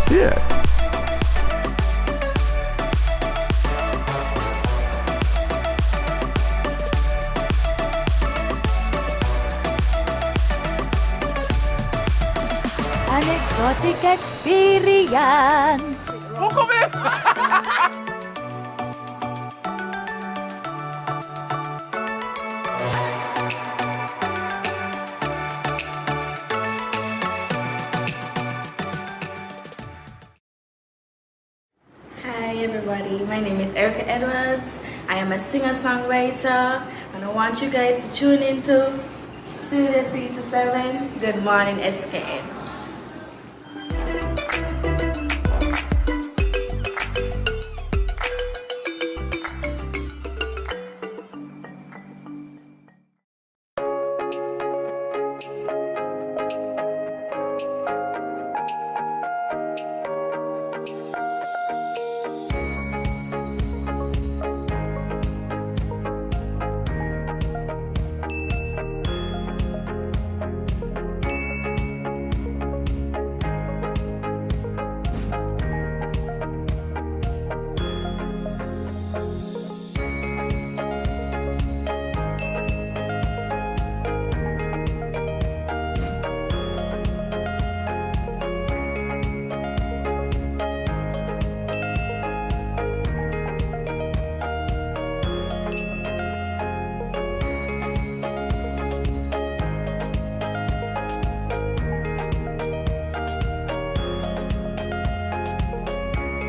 S1: Cheers.
S17: An exotic experience.
S16: Hi everybody, my name is Erica Edwards. I am a singer-songwriter, and I want you guys to tune into Studio 327, Good Morning SKN.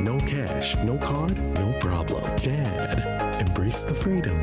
S3: No cash, no card, no problem. Dad, embrace the freedom.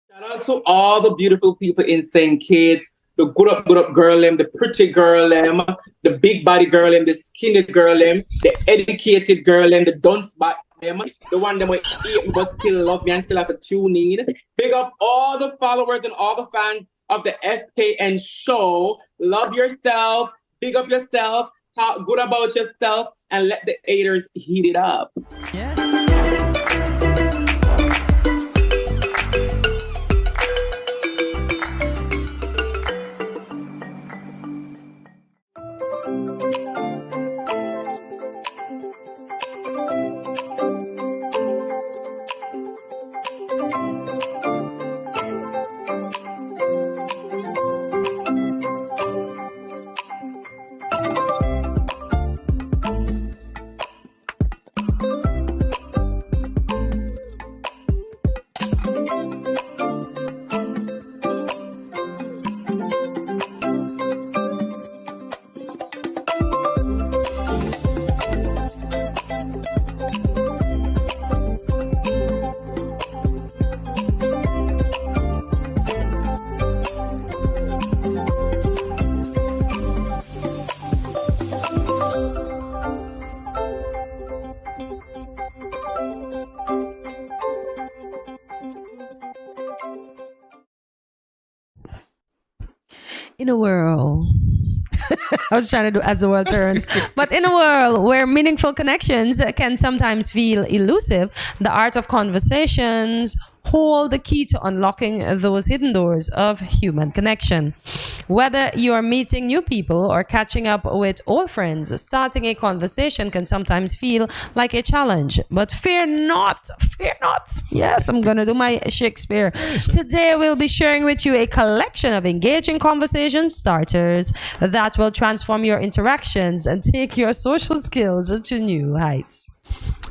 S18: Shout out to all the beautiful people in St. Kitts, the good up girl them, the pretty girl them, the big body girl them, the skinny girl them, the educated girl them, the dunce bat them, the one them will eat but still love me and still have a tune in. Big up all the followers and all the fans of the SKN show. Love yourself, big up yourself, talk good about yourself, and let the haters heat it up.
S2: Yeah. In a world, I was trying to do as the world turns, but in a world where meaningful connections can sometimes feel elusive, the art of conversations hold the key to unlocking those hidden doors of human connection. Whether you are meeting new people or catching up with old friends, starting a conversation can sometimes feel like a challenge. But fear not, fear not. Yes, I'm going to do my Shakespeare. Today, we'll be sharing with you a collection of engaging conversation starters that will transform your interactions and take your social skills to new heights.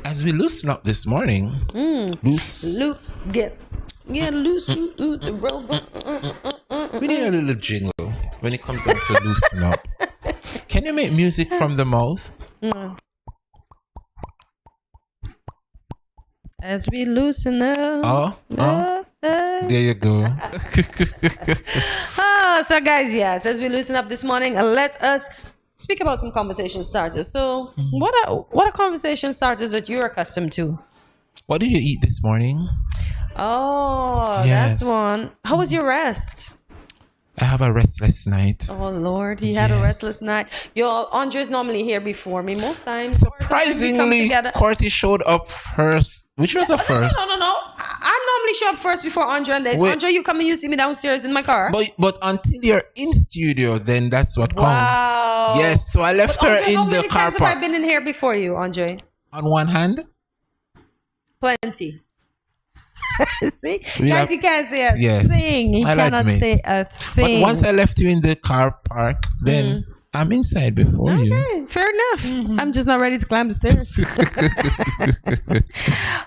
S1: As we loosen up this morning,
S2: get loose, the robot.
S1: We need a little jingle when it comes down to loosen up. Can you make music from the mouth?
S2: As we loosen up.
S1: There you go.
S2: So guys, yes, as we loosen up this morning, let us speak about some conversation starters. So, what are conversation starters that you're accustomed to?
S1: What did you eat this morning?
S2: Oh,
S1: Yes.
S2: that's one. How was your rest?
S1: I have a restless night.
S2: Oh Lord, he had a restless night. Yo, Andre's normally here before me most times.
S1: Surprisingly, Courtney showed up first. Which was the first?
S2: No. I normally show up first before Andre and this.
S1: Wait.
S2: Andre, you come and you see me downstairs in my car.
S1: But until you're in studio, then that's what counts.
S2: Wow.
S1: Yes, so I left her in the car
S2: How many times have
S1: park.
S2: I been in here before you, Andre?
S1: On one hand,
S2: Plenty. See?
S1: We
S2: Guys,
S1: have-
S2: he can't say a
S1: yes,
S2: thing. He
S1: I like
S2: cannot
S1: mates.
S2: say a thing.
S1: But once I left you in the car park, then I'm inside before you.
S2: Okay, fair enough. I'm just not ready to climb the stairs.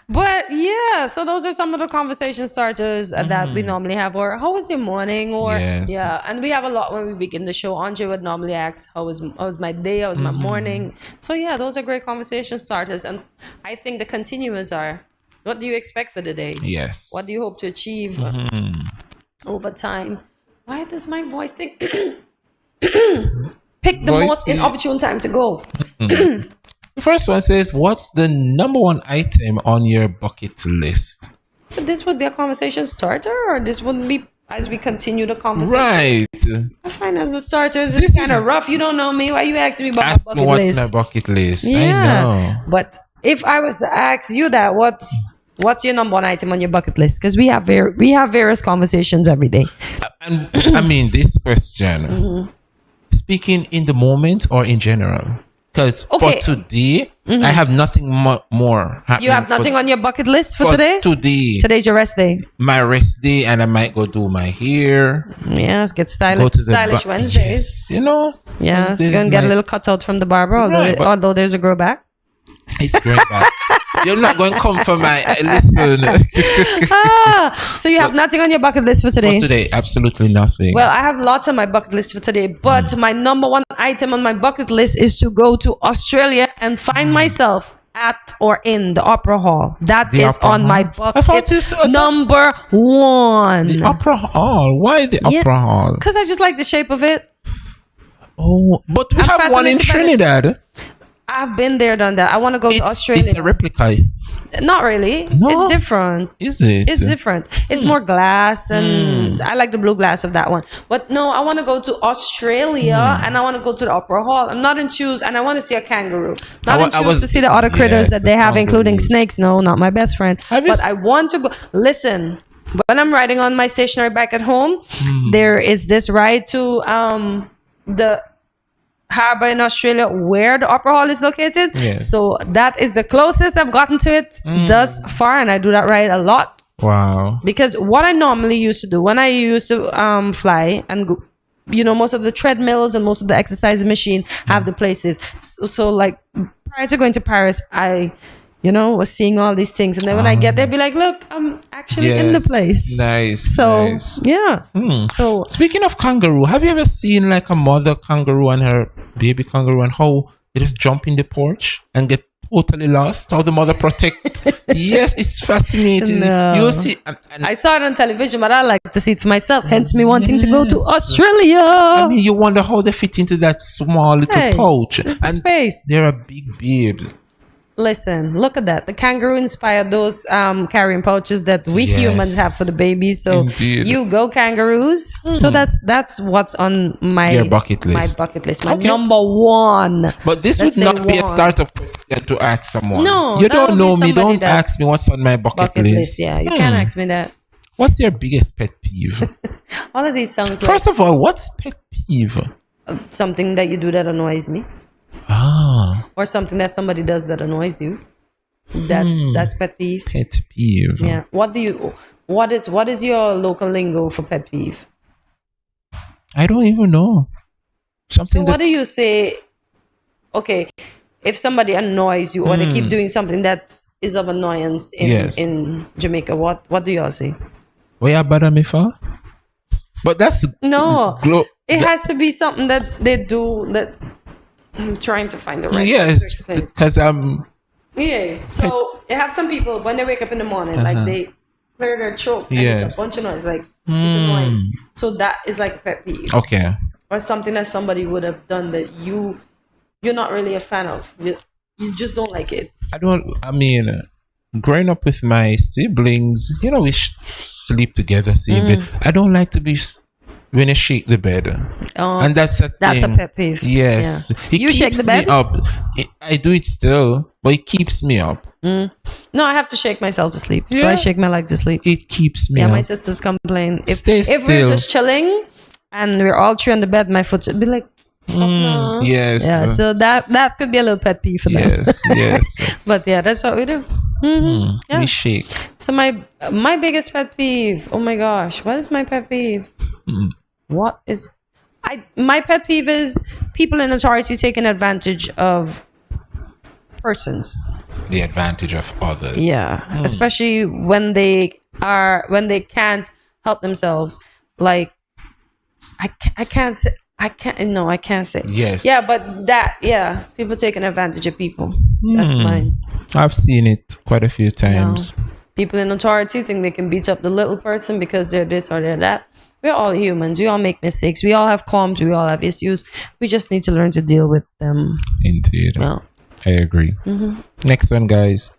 S2: But yeah, so those are some of the conversation starters that we normally have. Or how was your morning? Or
S1: Yes.
S2: yeah, and we have a lot when we begin the show. Andre would normally ask, how was my day? How was my morning? So yeah, those are great conversation starters. And I think the continuous are, what do you expect for the day?
S1: Yes.
S2: What do you hope to achieve over time? Why does my voice think pick the most inopportune time to go?
S1: The first one says, what's the number one item on your bucket list?
S2: But this would be a conversation starter, or this wouldn't be as we continue the conversation?
S1: Right.
S2: I find as a starter, it's kind of rough. You don't know me. Why you asking me about
S1: Ask
S2: my
S1: me
S2: bucket
S1: what's
S2: list?
S1: my bucket list.
S2: Yeah.
S1: I know.
S2: But if I was to ask you that, what's your number one item on your bucket list? Because we have various conversations every day.
S1: And I mean, this question, speaking in the moment or in general? Because for today, I have nothing more happening.
S2: You have nothing on your bucket list for today?
S1: Today.
S2: Today's your rest day.
S1: My rest day, and I might go do my hair.
S2: Yes, get stylish.
S1: Go to the
S2: Stylish Wednesdays.
S1: Yes, you know.
S2: Yes,
S1: Wednesdays
S2: you're going to get a
S1: might-
S2: little cutout from the barber,
S1: Right, but-
S2: although there's a grow back.
S1: It's going back. You're not going to come for my listen.
S2: So you have nothing on your bucket list for today?
S1: For today, absolutely nothing.
S2: Well, I have lots on my bucket list for today, but my number one item on my bucket list is to go to Australia and find myself at or in the Opera Hall. That
S1: The
S2: is
S1: Opera
S2: on
S1: Hall?
S2: my
S1: I thought
S2: bucket
S1: this was
S2: number one.
S1: The Opera Hall. Why the Opera Hall?
S2: Because I just like the shape of it.
S1: Oh, but we
S2: I'm
S1: have one in
S2: fascinated by it.
S1: Trinidad.
S2: I've been there, done that. I want to go to Australia.
S1: It's a replica.
S2: Not really.
S1: No?
S2: It's different.
S1: Is it?
S2: It's different. It's more glass, and I like the blue glass of that one. But no, I want to go to Australia, and I want to go to the Opera Hall. I'm not in shoes, and I want to see a kangaroo. Not in shoes to see the other critters that they have, including snakes. No, not my best friend. But I want to go. Listen, when I'm riding on my stationary bike at home, there is this ride to the harbor in Australia where the Opera Hall is located.
S1: Yes.
S2: So that is the closest I've gotten to it thus far, and I do that ride a lot.
S1: Wow.
S2: Because what I normally used to do when I used to fly and go, most of the treadmills and most of the exercise machine have the places. So like prior to going to Paris, I was seeing all these things, and then when I get there, be like, look, I'm actually in the place.
S1: Nice.
S2: So
S1: nice.
S2: yeah.
S1: So speaking of kangaroo, have you ever seen like a mother kangaroo and her baby kangaroo, and how they just jump in the porch and get totally lost? How the mother protect? Yes, it's fascinating.
S2: No.
S1: You'll see.
S2: I saw it on television, but I like to see it for myself. Hence me wanting to go to Australia.
S1: I mean, you wonder how they fit into that small little pouch.
S2: This is
S1: and
S2: space.
S1: They're a big babe.
S2: Listen, look at that. The kangaroo inspired those carrying pouches that we humans have for the babies. So
S1: Indeed.
S2: you go kangaroos. So that's what's on
S1: Your bucket list.
S2: My bucket list. My number one.
S1: But this
S2: Let's
S1: would
S2: say
S1: not be a
S2: one.
S1: startup question to ask someone.
S2: No,
S1: you
S2: that
S1: don't
S2: would
S1: know
S2: be
S1: me.
S2: somebody
S1: Don't
S2: that-
S1: ask me what's on my bucket list.
S2: Yeah, you can't ask me that.
S1: What's your biggest pet peeve?
S2: All of these sounds like
S1: First of all, what's pet peeve?
S2: something that you do that annoys me, or something that somebody does that annoys you. That's pet peeve.
S1: Pet peeve.
S2: Yeah. What is your local lingo for pet peeve?
S1: I don't even know. Something.
S2: So what do you say? Okay, if somebody annoys you or they keep doing something that is of annoyance in Jamaica, what do y'all say?
S1: Where you bother me for? But that's
S2: no. It has to be something that they do that. I'm trying to find the right.
S1: Yes, because I'm.
S2: Yeah. So you have some people when they wake up in the morning, like they clear their throat and it's a bunch of noise, like it's annoying. So that is like a pet peeve.
S1: Okay.
S2: Or something that somebody would have done that you're not really a fan of. You just don't like it.
S1: I mean, growing up with my siblings, we sleep together, same bed. I don't like to be when I shake the bed. And that's a
S2: pet peeve.
S1: Yes.
S2: Yeah. You shake the bed?
S1: Me up. I do it still, but it keeps me up.
S2: No, I have to shake myself to sleep. So I shake my leg to sleep.
S1: It keeps me up.
S2: Yeah, my sisters complain. If
S1: still.
S2: we're just chilling and we're all three on the bed, my foot would be like, no.
S1: Yes.
S2: Yeah, so that could be a little pet peeve for them.
S1: Yes.
S2: But yeah, that's what we do. Yeah.
S1: We shake.
S2: So my biggest pet peeve. Oh my gosh, what is my pet peeve? What is my pet peeve is people in authority taking advantage of persons.
S1: The advantage of others.
S2: Yeah, especially when they can't help themselves. Like I can't say. Yes. Yeah, but people taking advantage of people. That's mine.
S1: I've seen it quite a few times.
S2: People in authority think they can beat up the little person because they're this or they're that. We're all humans. We all make mistakes. We all have qualms. We all have issues. We just need to learn to deal with them.
S1: Indeed.
S2: Yeah.
S1: I agree. Next one, guys.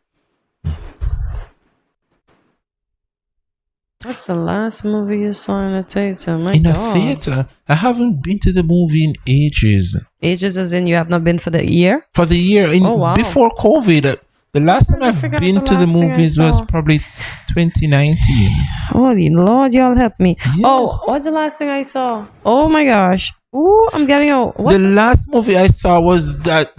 S2: What's the last movie you saw in a theater?
S1: A theater? I haven't been to the movie in ages.
S2: Ages as in you have not been for the year?
S1: For the year. Before COVID. The last time I've been to the movies was probably 2019.
S2: Holy Lord, y'all help me.
S1: Yes.
S2: Oh, what's the last thing I saw? Oh my gosh. Ooh, I'm getting out.
S1: The last movie I saw was that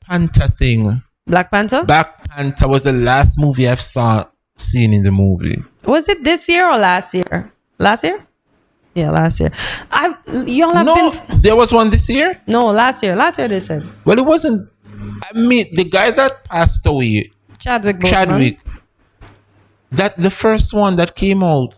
S1: Panther thing.
S2: Black Panther?
S1: Black Panther was the last movie I've seen in the movie.
S2: Was it this year or last year? Last year? Yeah, last year. Y'all have been...
S1: there was one this year?
S2: No, last year. Last year they said.
S1: Well, it wasn't... I mean, the guy that passed away...
S2: Chadwick Boseman.
S1: That the first one that came out.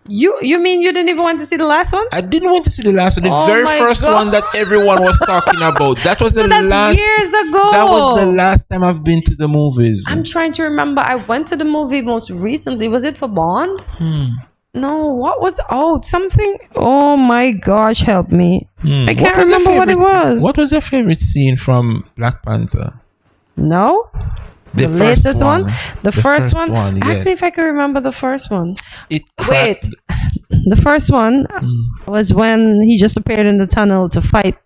S2: You mean you didn't even want to see the last one?
S1: I didn't want to see the last one. The very first one that everyone was talking about. That was the last
S2: years ago.
S1: That was the last time I've been to the movies.
S2: I'm trying to remember. I went to the movie most recently. Was it for Bond? No, what was something? Oh my gosh, help me. I can't remember what it was.
S1: What was your favorite scene from Black Panther?
S2: No? The latest one? The first one?
S1: Yes.
S2: Ask me if I can remember the first one. Wait. The first one was when he just appeared in the tunnel to fight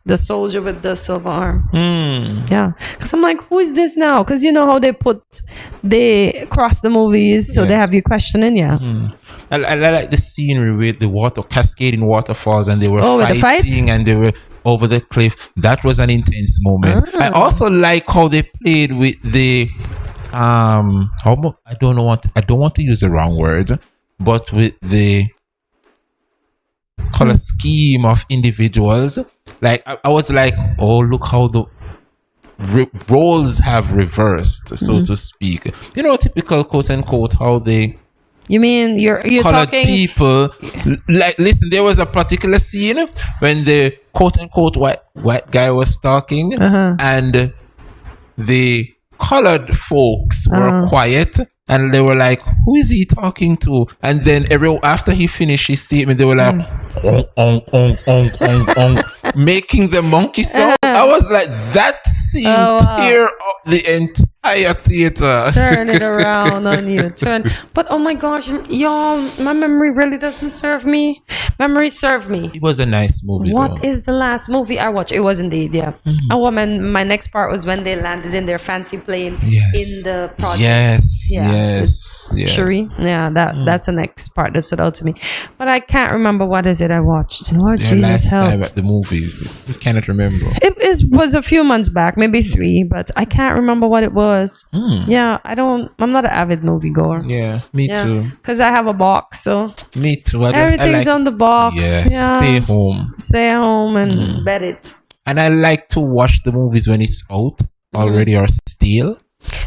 S2: the soldier with the silver arm. Yeah. Because I'm like, who is this now? Because you know how they cross the movies, so they have you questioning,
S1: I like the scenery with the water, cascading waterfalls, and they were fighting and they were over the cliff. That was an intense moment. I also like how they played with the I don't want to use the wrong word, but with the color scheme of individuals. Like I was like, oh, look how the roles have reversed, so to speak. You know, typical quote unquote how they.
S2: You mean you're
S1: colored
S2: talking
S1: people? Like, listen, there was a particular scene when the quote unquote white guy was talking, and the colored folks were quiet, And they were like, who is he talking to? And then after he finished his statement, they were like, making the monkey sound. I was like, that scene tear up the entire theater.
S2: Turn it around on you. But oh my gosh, y'all, my memory really doesn't serve me. Memory served me.
S1: It was a nice movie.
S2: What is the last movie I watched? It was indeed, yeah. Oh, woman, my next part was when they landed in their fancy plane in the project.
S1: Yes.
S2: Cherie. Yeah, that's the next part that stood out to me. But I can't remember what is it I watched. Lord Jesus,
S1: last
S2: help.
S1: time at the movies, you cannot remember.
S2: It was a few months back, maybe 3, but I can't remember what it was. Yeah, I'm not an avid moviegoer.
S1: Yeah, me too.
S2: Because I have a box, so
S1: me too.
S2: Everything's on the box.
S1: Yeah. Stay home
S2: and bet it.
S1: And I like to watch the movies when it's out already or still.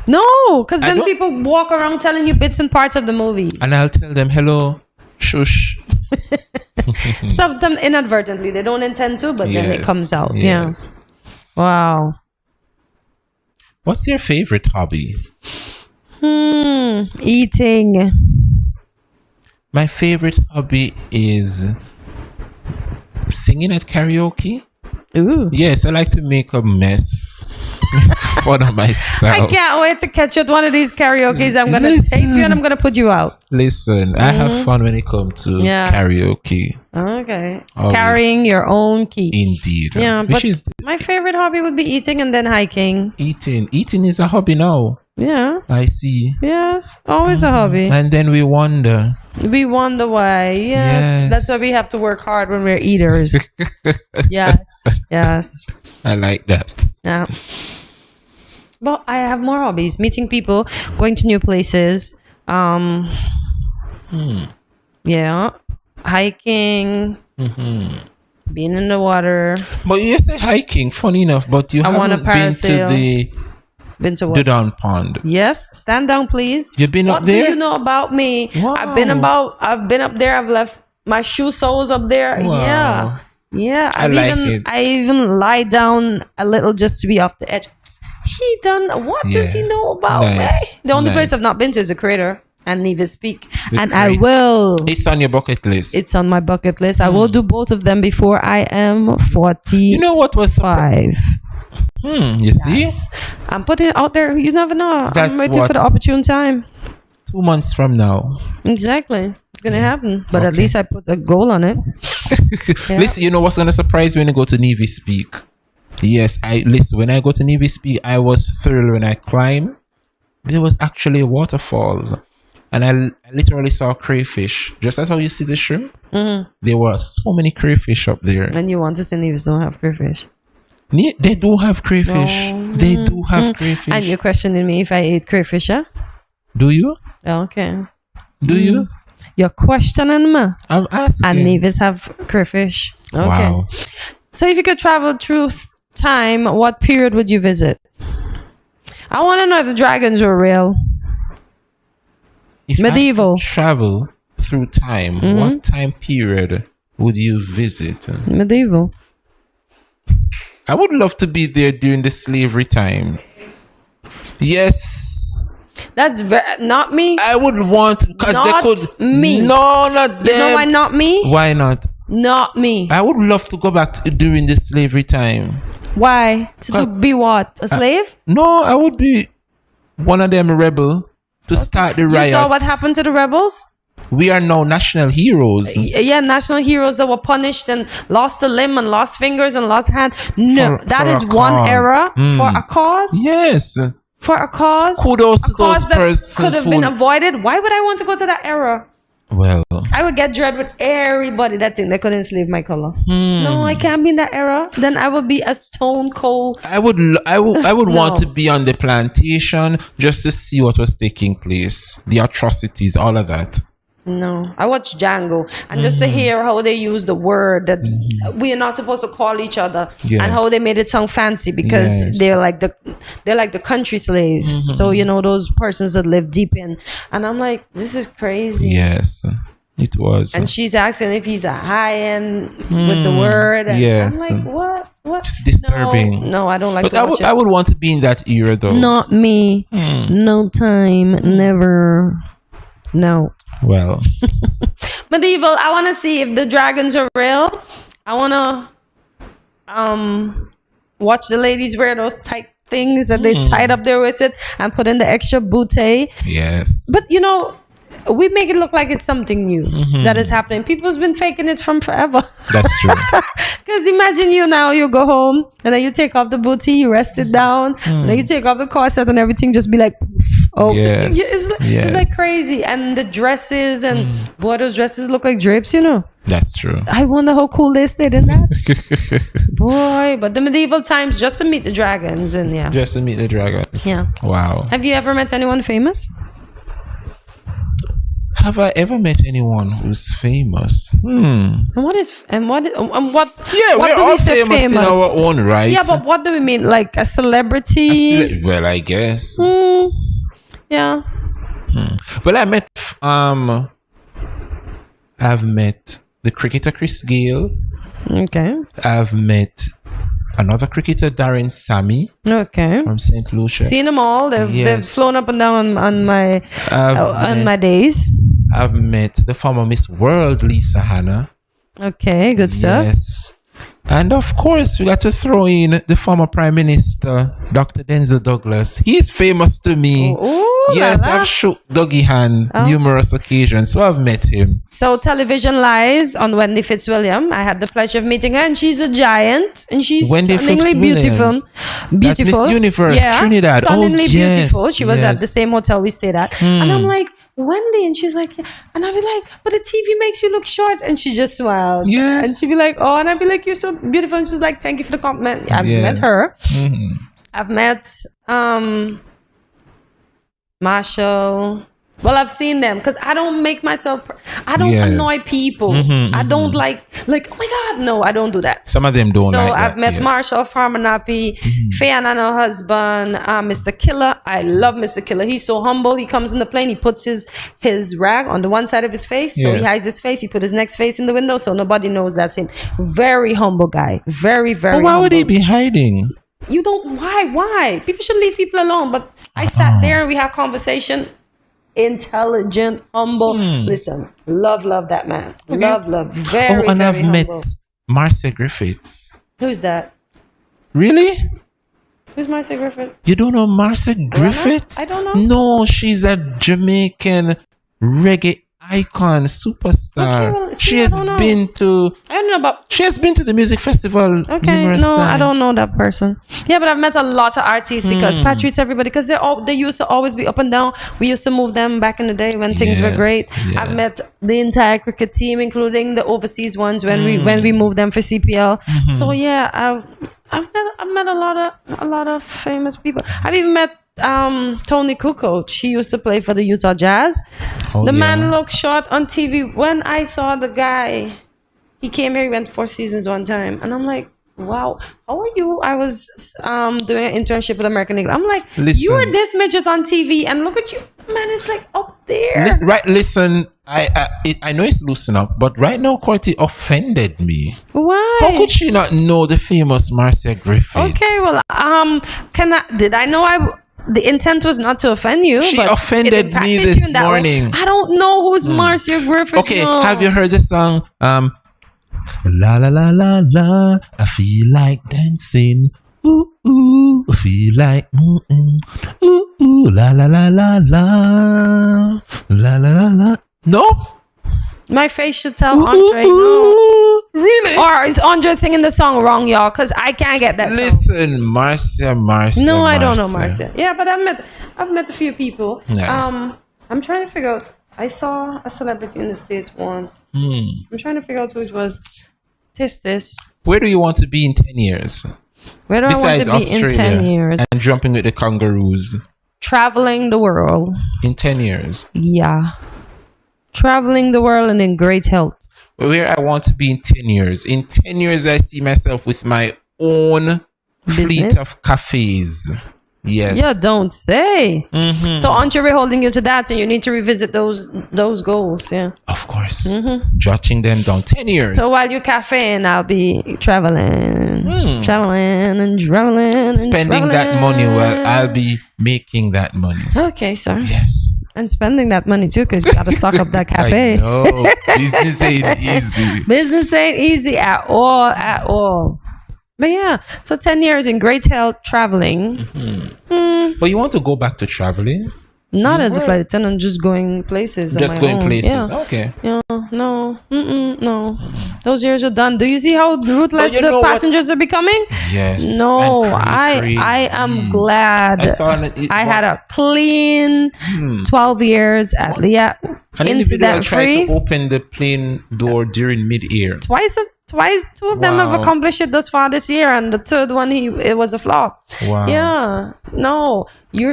S2: No, because then people walk around telling you bits and parts of the movies.
S1: And I'll tell them, hello, shush.
S2: Sometimes inadvertently. They don't intend to, but then it comes out.
S1: Yes.
S2: Yeah. Wow.
S1: What's your favorite hobby?
S2: Eating.
S1: My favorite hobby is singing at karaoke.
S2: Ooh.
S1: Yes, I like to make a mess. Fun of myself.
S2: I can't wait to catch you at one of these karaoke's. I'm going to take you and I'm going to put you out.
S1: Listen, I have fun when it comes to karaoke.
S2: Okay. Carrying your own key.
S1: Indeed.
S2: Yeah, but my favorite hobby would be eating and then hiking.
S1: Eating is a hobby now.
S2: Yeah.
S1: I see.
S2: Yes, always a hobby.
S1: And then we wonder.
S2: We wonder why. Yes. That's why we have to work hard when we're eaters. Yes.
S1: I like that.
S2: Yeah. But I have more hobbies. Meeting people, going to new places. Yeah. Hiking. Being in the water.
S1: But you say hiking, funny enough, but you haven't been to the down pond.
S2: Yes. Stand down, please.
S1: You've been up there?
S2: What do you know about me?
S1: Wow.
S2: I've been up there. I've left my shoe soles up there.
S1: Wow.
S2: Yeah.
S1: I
S2: even lie down a little just to be off the edge. What does he know about me? The only place I've not been to is the crater and Nevis Peak. I will.
S1: It's on your bucket list.
S2: It's on my bucket list. I will do both of them before I am 40.
S1: You know what was
S2: 5.
S1: You see?
S2: I'm putting it out there. You never know.
S1: That's
S2: I'm waiting for the opportune time.
S1: 2 months from now.
S2: Exactly. It's going to happen. But at least I put a goal on it.
S1: Listen, you know what's going to surprise you when you go to Nevis Peak? Yes, when I go to Nevis Peak, I was thrilled when I climbed. There was actually waterfalls. And I literally saw crayfish. Just as how you see the shrimp. There were so many crayfish up there.
S2: And you want to say Nevis don't have crayfish?
S1: They do have crayfish. They do have crayfish.
S2: And you're questioning me if I ate crayfish, huh?
S1: Do you?
S2: Okay.
S1: Do you?
S2: You're questioning me.
S1: I'm asking.
S2: And Nevis have crayfish. Okay.
S1: Wow.
S2: So if you could travel through time, what period would you visit? I want to know if the dragons were real.
S1: If
S2: medieval.
S1: I could travel through time, what time period would you visit?
S2: Medieval.
S1: I would love to be there during the slavery time. Yes.
S2: That's not me.
S1: I would want, because they could.
S2: Me.
S1: No, not them.
S2: You know why not me?
S1: Why not?
S2: Not me.
S1: I would love to go back during the slavery time.
S2: Why? Be what? A slave?
S1: No, I would be one of them rebel to start the riots.
S2: You saw what happened to the rebels?
S1: We are now national heroes.
S2: Yeah, national heroes that were punished and lost a limb and lost fingers and lost hand. No, that is one era for a cause.
S1: Yes.
S2: For a cause.
S1: Kudos to those
S2: persons that could have been avoided. Why would I want to go to that era?
S1: Well,
S2: I would get dread with everybody that think they couldn't enslave my color. No, I can't be in that era. Then I would be a stone cold.
S1: I would want to be on the plantation just to see what was taking place, the atrocities, all of that.
S2: No, I watched Django, and just to hear how they use the word that we are not supposed to call each other, and how they made it sound fancy because they're like the country slaves. So you know those persons that live deep in, and I'm like, this is crazy.
S1: Yes. It was.
S2: And she's asking if he's a high end with the word. And
S1: yes.
S2: I'm like, what?
S1: It's disturbing.
S2: No, I don't like
S1: but
S2: to watch it.
S1: I would want to be in that era though.
S2: Not me. No time. Never. No.
S1: Well.
S2: Medieval, I want to see if the dragons are real. I want to watch the ladies wear those tight things that they tied up their wrists with and put in the extra bootay.
S1: Yes.
S2: But we make it look like it's something new that is happening. People's been faking it from forever.
S1: That's true.
S2: Because imagine you go home and then you take off the booty, you rest it down, and then you take off the corset and everything just be like,
S1: yes.
S2: It's like crazy. And the dresses and boy, those dresses look like drapes,
S1: That's true.
S2: I wonder how cool they stayed in that. Boy, but the medieval times just to meet the dragons and yeah.
S1: Just to meet the dragons.
S2: Yeah.
S1: Wow.
S2: Have you ever met anyone famous?
S1: Have I ever met anyone who's famous?
S2: And what yeah,
S1: what
S2: do
S1: all
S2: we say
S1: famous in our own right.
S2: Yeah, but what do we mean? Like a celebrity?
S1: Well, I guess.
S2: Yeah.
S1: Well, I've met the cricketer Chris Gale.
S2: Okay.
S1: I've met another cricketer, Darren Sammy.
S2: Okay.
S1: From St. Lucia.
S2: Seen them all. They've flown up and down on my days.
S1: I've met the former Miss World, Lisa Hanna.
S2: Okay, good stuff.
S1: Yes. And of course, we got to throw in the former Prime Minister, Dr. Denzel Douglas. He's famous to me.
S2: Ooh,
S1: yes, I've shook Dougie hand numerous occasions, so I've met him.
S2: So Television Lies on Wendy Fitzwilliam. I had the pleasure of meeting her, and she's a giant, and she's stunningly beautiful.
S1: That's Miss Universe, Trinidad.
S2: Stunningly beautiful. She was at the same hotel we stayed at, and I'm like, Wendy, and she's like, and I'd be like, but the TV makes you look short, and she just smiles.
S1: Yes.
S2: And she'd be like, oh, and I'd be like, you're so beautiful, and she's like, thank you for the compliment. I've met her. I've met Marshall. Well, I've seen them because I don't make myself. I don't annoy people. I don't like. Oh my God, no, I don't do that.
S1: Some of them don't.
S2: So
S1: like
S2: I've met Marshall Farmanapi, Fayan and her husband, Mr. Killer. I love Mr. Killer. He's so humble. He comes in the plane. He puts his rag on the one side of his face, so he hides his face. He put his next face in the window, so nobody knows that's him. Very humble guy. Very, very.
S1: But why
S2: humble.
S1: would he be hiding?
S2: You don't. Why? People should leave people alone. But I sat there and we had conversation. Intelligent, humble. Listen, love that man. Love. Very,
S1: and
S2: very
S1: I've
S2: humble.
S1: met Marcia Griffiths.
S2: Who's that?
S1: Really?
S2: Who's Marcia Griffith?
S1: You don't know Marcia Griffiths?
S2: I don't know.
S1: No, she's a Jamaican reggae icon, superstar.
S2: Okay, well,
S1: she has been to.
S2: I don't know about.
S1: She has been to the music festival.
S2: Okay,
S1: numerous
S2: no,
S1: times.
S2: I don't know that person. Yeah, but I've met a lot of artists because Patrice, everybody, because they used to always be up and down. We used to move them back in the day when things were great.
S1: Yeah.
S2: I've met the entire cricket team, including the overseas ones when we moved them for CPL. So yeah, I've met a lot of famous people. I've even met Tony Kukoc. He used to play for the Utah Jazz. Man looked short on TV. When I saw the guy, he came here, he went 4 seasons one time, and I'm like, wow, how are you? I was doing an internship with American Eagle. I'm like, you were this midget on TV, and look at you, man, it's like up there.
S1: Listen, I know it's loosen up, but right now Courtney offended me.
S2: Why?
S1: How could she not know the famous Marcia Griffiths?
S2: Okay, well, did I know the intent was not to offend you.
S1: She
S2: but
S1: offended me this morning.
S2: I don't know who's Marcia Griffith.
S1: Okay, have you heard the song? La la la la la. I feel like dancing. Ooh ooh. I feel like ooh ooh. La la la la la. La la la la. No.
S2: My face should tell Andre. No.
S1: Really?
S2: Or is Andre singing the song wrong, y'all? Because I can't get that
S1: Listen, Marcia.
S2: No, I don't know Marcia. Yeah, but I've met a few people.
S1: Nice.
S2: I'm trying to figure out. I saw a celebrity in the States once. I'm trying to figure out who it was. This.
S1: Where do you want to be in 10 years?
S2: Where do
S1: Besides
S2: I want to be
S1: Australia
S2: in 10 years?
S1: And jumping with the kangaroos.
S2: Traveling the world.
S1: In 10 years?
S2: Yeah. Traveling the world and in great health.
S1: Where I want to be in 10 years. In 10 years, I see myself with my own fleet of cafes. Yes.
S2: Yeah, don't say.
S1: Mm-hmm.
S2: So aren't you holding you to that, and you need to revisit those goals? Yeah.
S1: Of course. Jotting them down 10 years.
S2: So while you're caffeine, I'll be traveling and traveling.
S1: Spending that money while I'll be making that money.
S2: Okay, sir.
S1: Yes.
S2: And spending that money too, because you got to stock up that cafe.
S1: I know. Business ain't easy.
S2: Business ain't easy at all. But yeah, so 10 years in great health, traveling.
S1: But you want to go back to traveling?
S2: Not as a flight attendant, just going places.
S1: Just going places.
S2: Yeah.
S1: Okay.
S2: Yeah, no. Those years are done. Do you see how ruthless the passengers are becoming?
S1: Yes.
S2: No, I am glad. I had a clean 12 years at Leah.
S1: An individual tried to open the plane door during mid-air.
S2: Twice, two of them have accomplished it thus far this year, and the third one, it was a flop.
S1: Wow.
S2: Yeah. No, you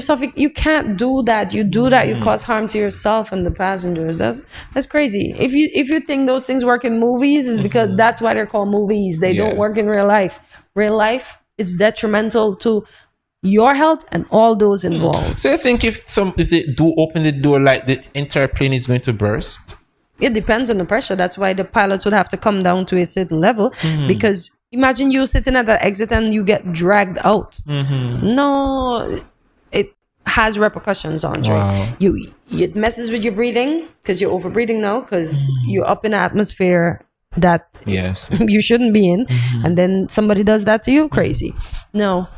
S2: can't do that. You do that, you cause harm to yourself and the passengers. That's crazy. If you think those things work in movies, it's because that's why they're called movies. They don't work in real life. Real life, it's detrimental to your health and all those involved.
S1: So I think if they do open the door, like the entire plane is going to burst.
S2: It depends on the pressure. That's why the pilots would have to come down to a certain level, because imagine you sitting at the exit and you get dragged out. No, it has repercussions, Andre.
S1: Wow.
S2: It messes with your breathing, because you're overbreathing now, because you're up in an atmosphere that you shouldn't be in, and then somebody does that to you. Crazy. No.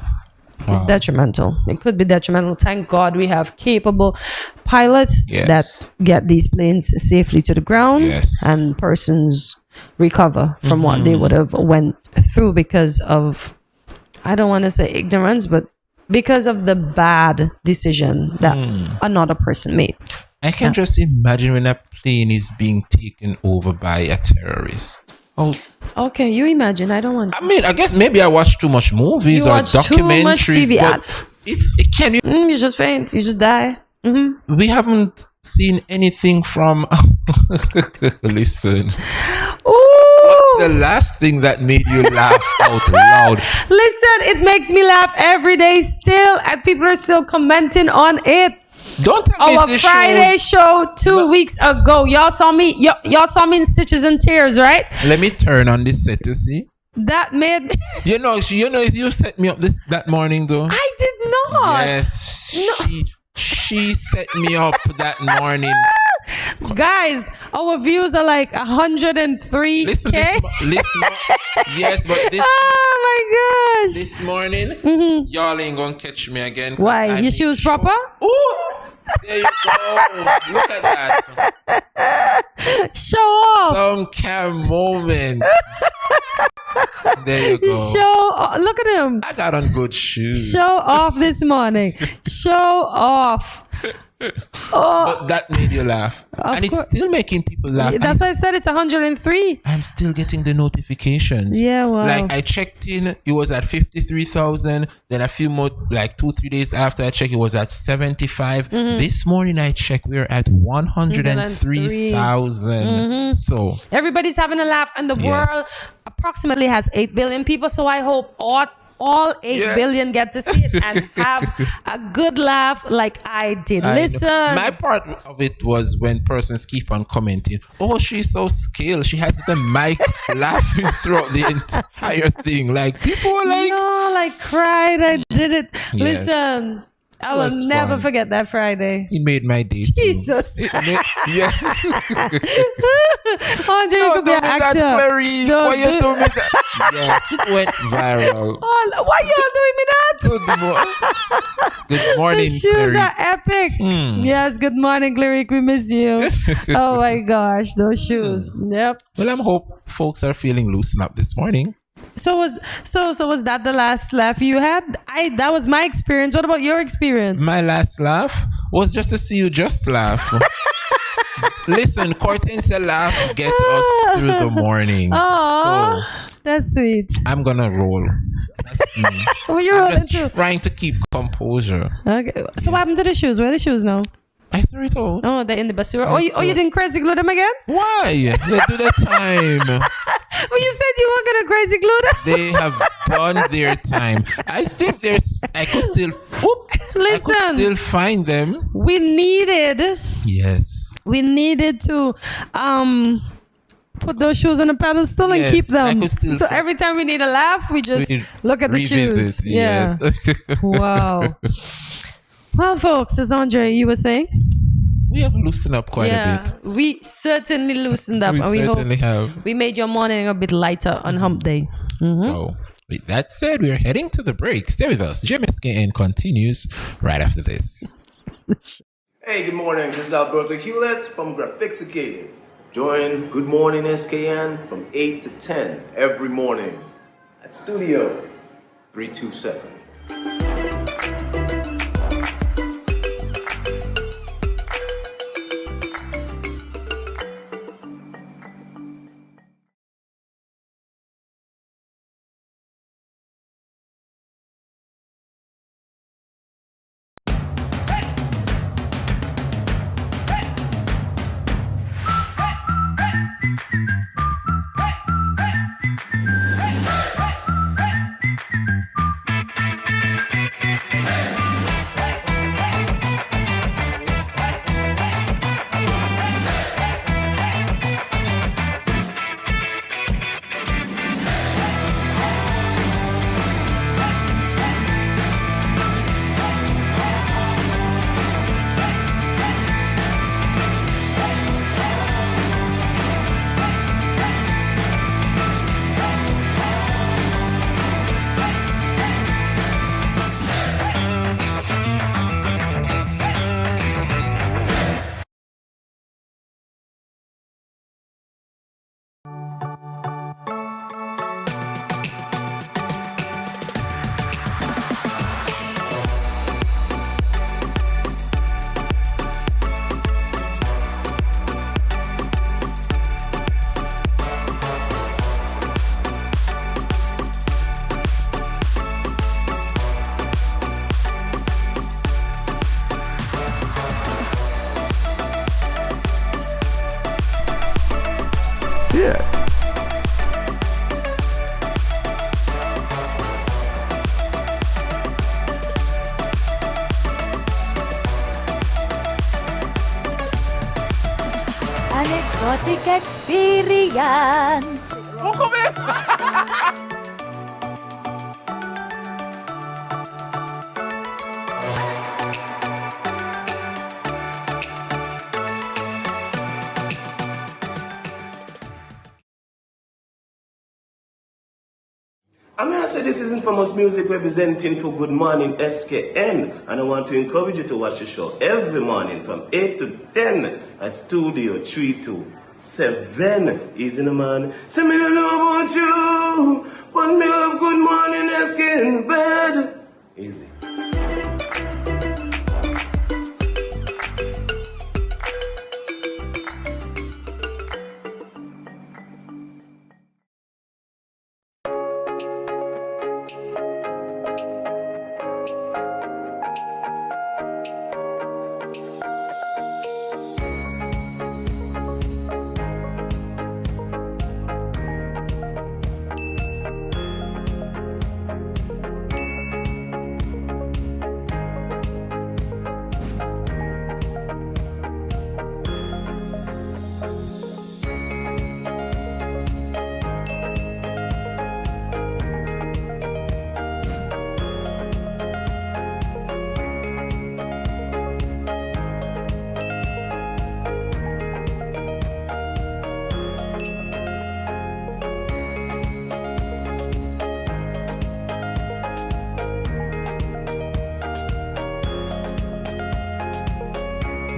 S2: It's detrimental. It could be detrimental. Thank God we have capable pilots that get these planes safely to the ground, and persons recover from what they would have went through because of, I don't want to say ignorance, but because of the bad decision that another person made.
S1: I can just imagine when a plane is being taken over by a terrorist. Oh,
S2: okay. You imagine. I don't want.
S1: I mean, I guess maybe I watch too much movies or documentaries. But can you?
S2: You just faint. You just die.
S1: We haven't seen anything from. Listen. What's the last thing that made you laugh out loud?
S2: Listen, it makes me laugh every day still, and people are still commenting on it.
S1: Don't tell me
S2: our Friday show 2 weeks ago. Y'all saw me. Y'all saw me in stitches and tears, right?
S1: Let me turn on this set to see.
S2: That made
S1: you know you set me up that morning though.
S2: I did not.
S1: Yes, she set me up that morning.
S2: Guys, our views are like 103K.
S1: Listen, yes, but this.
S2: Oh my gosh!
S1: This morning, y'all ain't gonna catch me again.
S2: Why? Your shoes proper?
S1: Oh, there you go. Look at that.
S2: Show off.
S1: Some cam moment. There you go.
S2: Look at him.
S1: I got on good shoes.
S2: Show off this morning. Show off.
S1: But that made you laugh. And it's still making people laugh.
S2: That's why I said it's 103.
S1: I'm still getting the notifications.
S2: Yeah, wow.
S1: Like I checked in, it was at 53,000. Then a few more, like 2-3 days after I checked, it was at 75. This morning I checked, we're at 103,000. So
S2: everybody's having a laugh, and the world approximately has 8 billion people. So I hope all 8 billion get to see it and have a good laugh like I did. Listen.
S1: My part of it was when persons keep on commenting, oh, she's so skilled. She has the mic laughing throughout the entire thing. Like, people were like...
S2: No, like cried. I did it.
S1: Yes.
S2: Listen. I will never forget that Friday.
S1: It made my day.
S2: Jesus.
S1: Yes.
S2: Andre, you could be an actor.
S1: Clarice. Why you doing me that? Yes, it went viral.
S2: Why y'all doing me that?
S1: Good morning,
S2: the shoes
S1: Clarice.
S2: are epic. Yes, good morning, Clarice. We miss you. Oh my gosh, those shoes. Yep.
S1: Well, I hope folks are feeling loosened up this morning.
S2: So was that the last laugh you had? That was my experience. What about your experience?
S1: My last laugh was just to see you just laugh. Listen, Cortensia laugh gets us through the morning.
S2: Oh,
S1: so
S2: that's sweet.
S1: I'm gonna roll. That's me.
S2: Well, you're
S1: I'm just trying to keep composure.
S2: Okay. So what happened to the shoes? Where are the shoes now?
S1: I threw it out.
S2: Oh, they're in the basura. Oh, you didn't crazy glue them again?
S1: Why? They do the time.
S2: Well, you said you weren't gonna crazy glue them.
S1: They have done their time. I think I could still oops,
S2: Listen,
S1: I could still find them.
S2: We needed to put those shoes on a pedestal and keep them. So every time we need a laugh, we just look at the shoes.
S1: Yes.
S2: Wow. Well, folks, as Andre, you were saying?
S1: We have loosened up quite a bit.
S2: We certainly loosened up.
S1: We certainly have.
S2: We made your morning a bit lighter on hump day.
S1: So, with that said, we're heading to the break. Stay with us. GMSKN continues right after this.
S13: Hey, good morning. This is Alberto Hewlett from Graphixicated. Join Good Morning SKN from 8 to 10 every morning at Studio 327.
S17: An exotic experience.
S13: I mean, I say this is infamous music representing for Good Morning SKN, and I want to encourage you to watch the show every morning from 8 to 10 at Studio 327. Easy, no man. Say me don't know about you, but me love Good Morning SKN bed. Easy.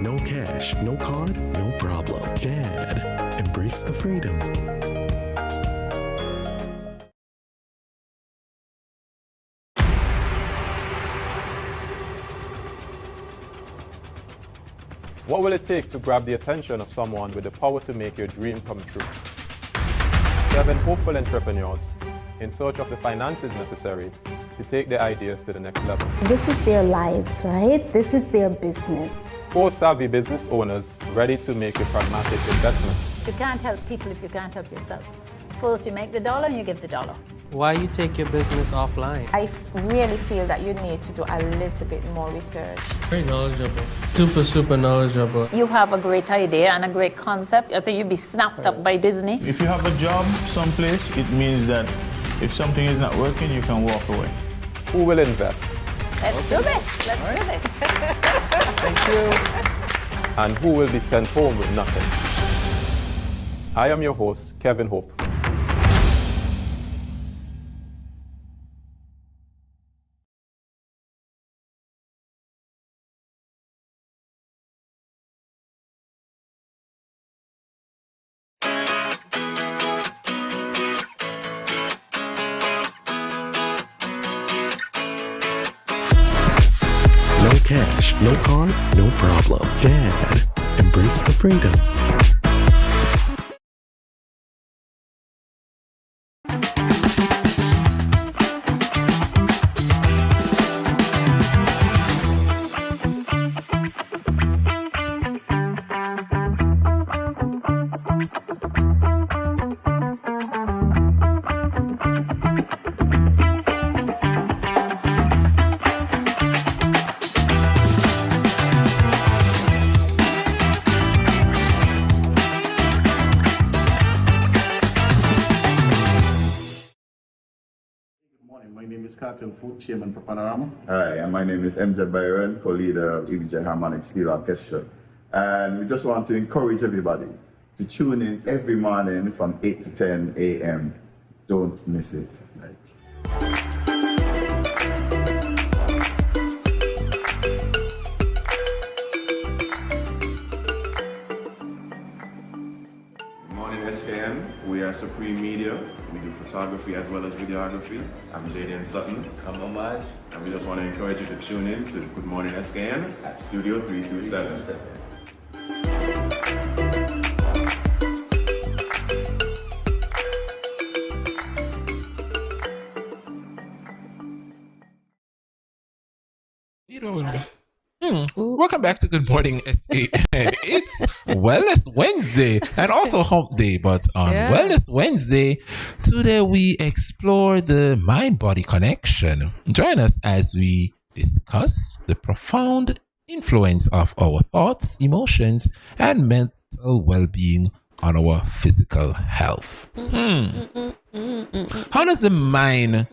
S3: No cash, no card, no problem. Dad, embrace the freedom.
S4: What will it take to grab the attention of someone with the power to make your dream come true? 7 hopeful entrepreneurs in search of the finances necessary to take their ideas to the next level.
S5: This is their lives, right? This is their business.
S4: 4 savvy business owners ready to make a pragmatic investment.
S6: You can't help people if you can't help yourself. First, you make the dollar and you give the dollar.
S7: Why you take your business offline?
S8: I really feel that you need to do a little bit more research.
S7: Very knowledgeable. Super knowledgeable.
S6: You have a great idea and a great concept. I think you'd be snapped up by Disney.
S9: If you have a job someplace, it means that if something is not working, you can walk away.
S4: Who will invest?
S6: Let's do this. Let's do this.
S4: Thank you. And who will be sent home with nothing? I am your host, Kevin Hope.
S3: No cash, no card, no problem. Dad, embrace the freedom.
S19: My name is Cartel Food, Chairman for Panorama.
S20: Hi, and my name is MJ Byron, co-leader of EBJ Harmonic Steel Orchestra. And we just want to encourage everybody to tune in every morning from 8 to 10 a.m. Don't miss it. Right.
S21: Good morning, SKN. We are Supreme Media. We do photography as well as videography. I'm Jaden Sutton. I'm Ahmad. And we just want to encourage you to tune in to Good Morning SKN at Studio 327.
S1: Welcome back to Good Morning SKN. It's Wellness Wednesday and also Hump Day, but on Wellness Wednesday, today we explore the mind-body connection. Join us as we discuss the profound influence of our thoughts, emotions, and mental well-being on our physical health. How does the mind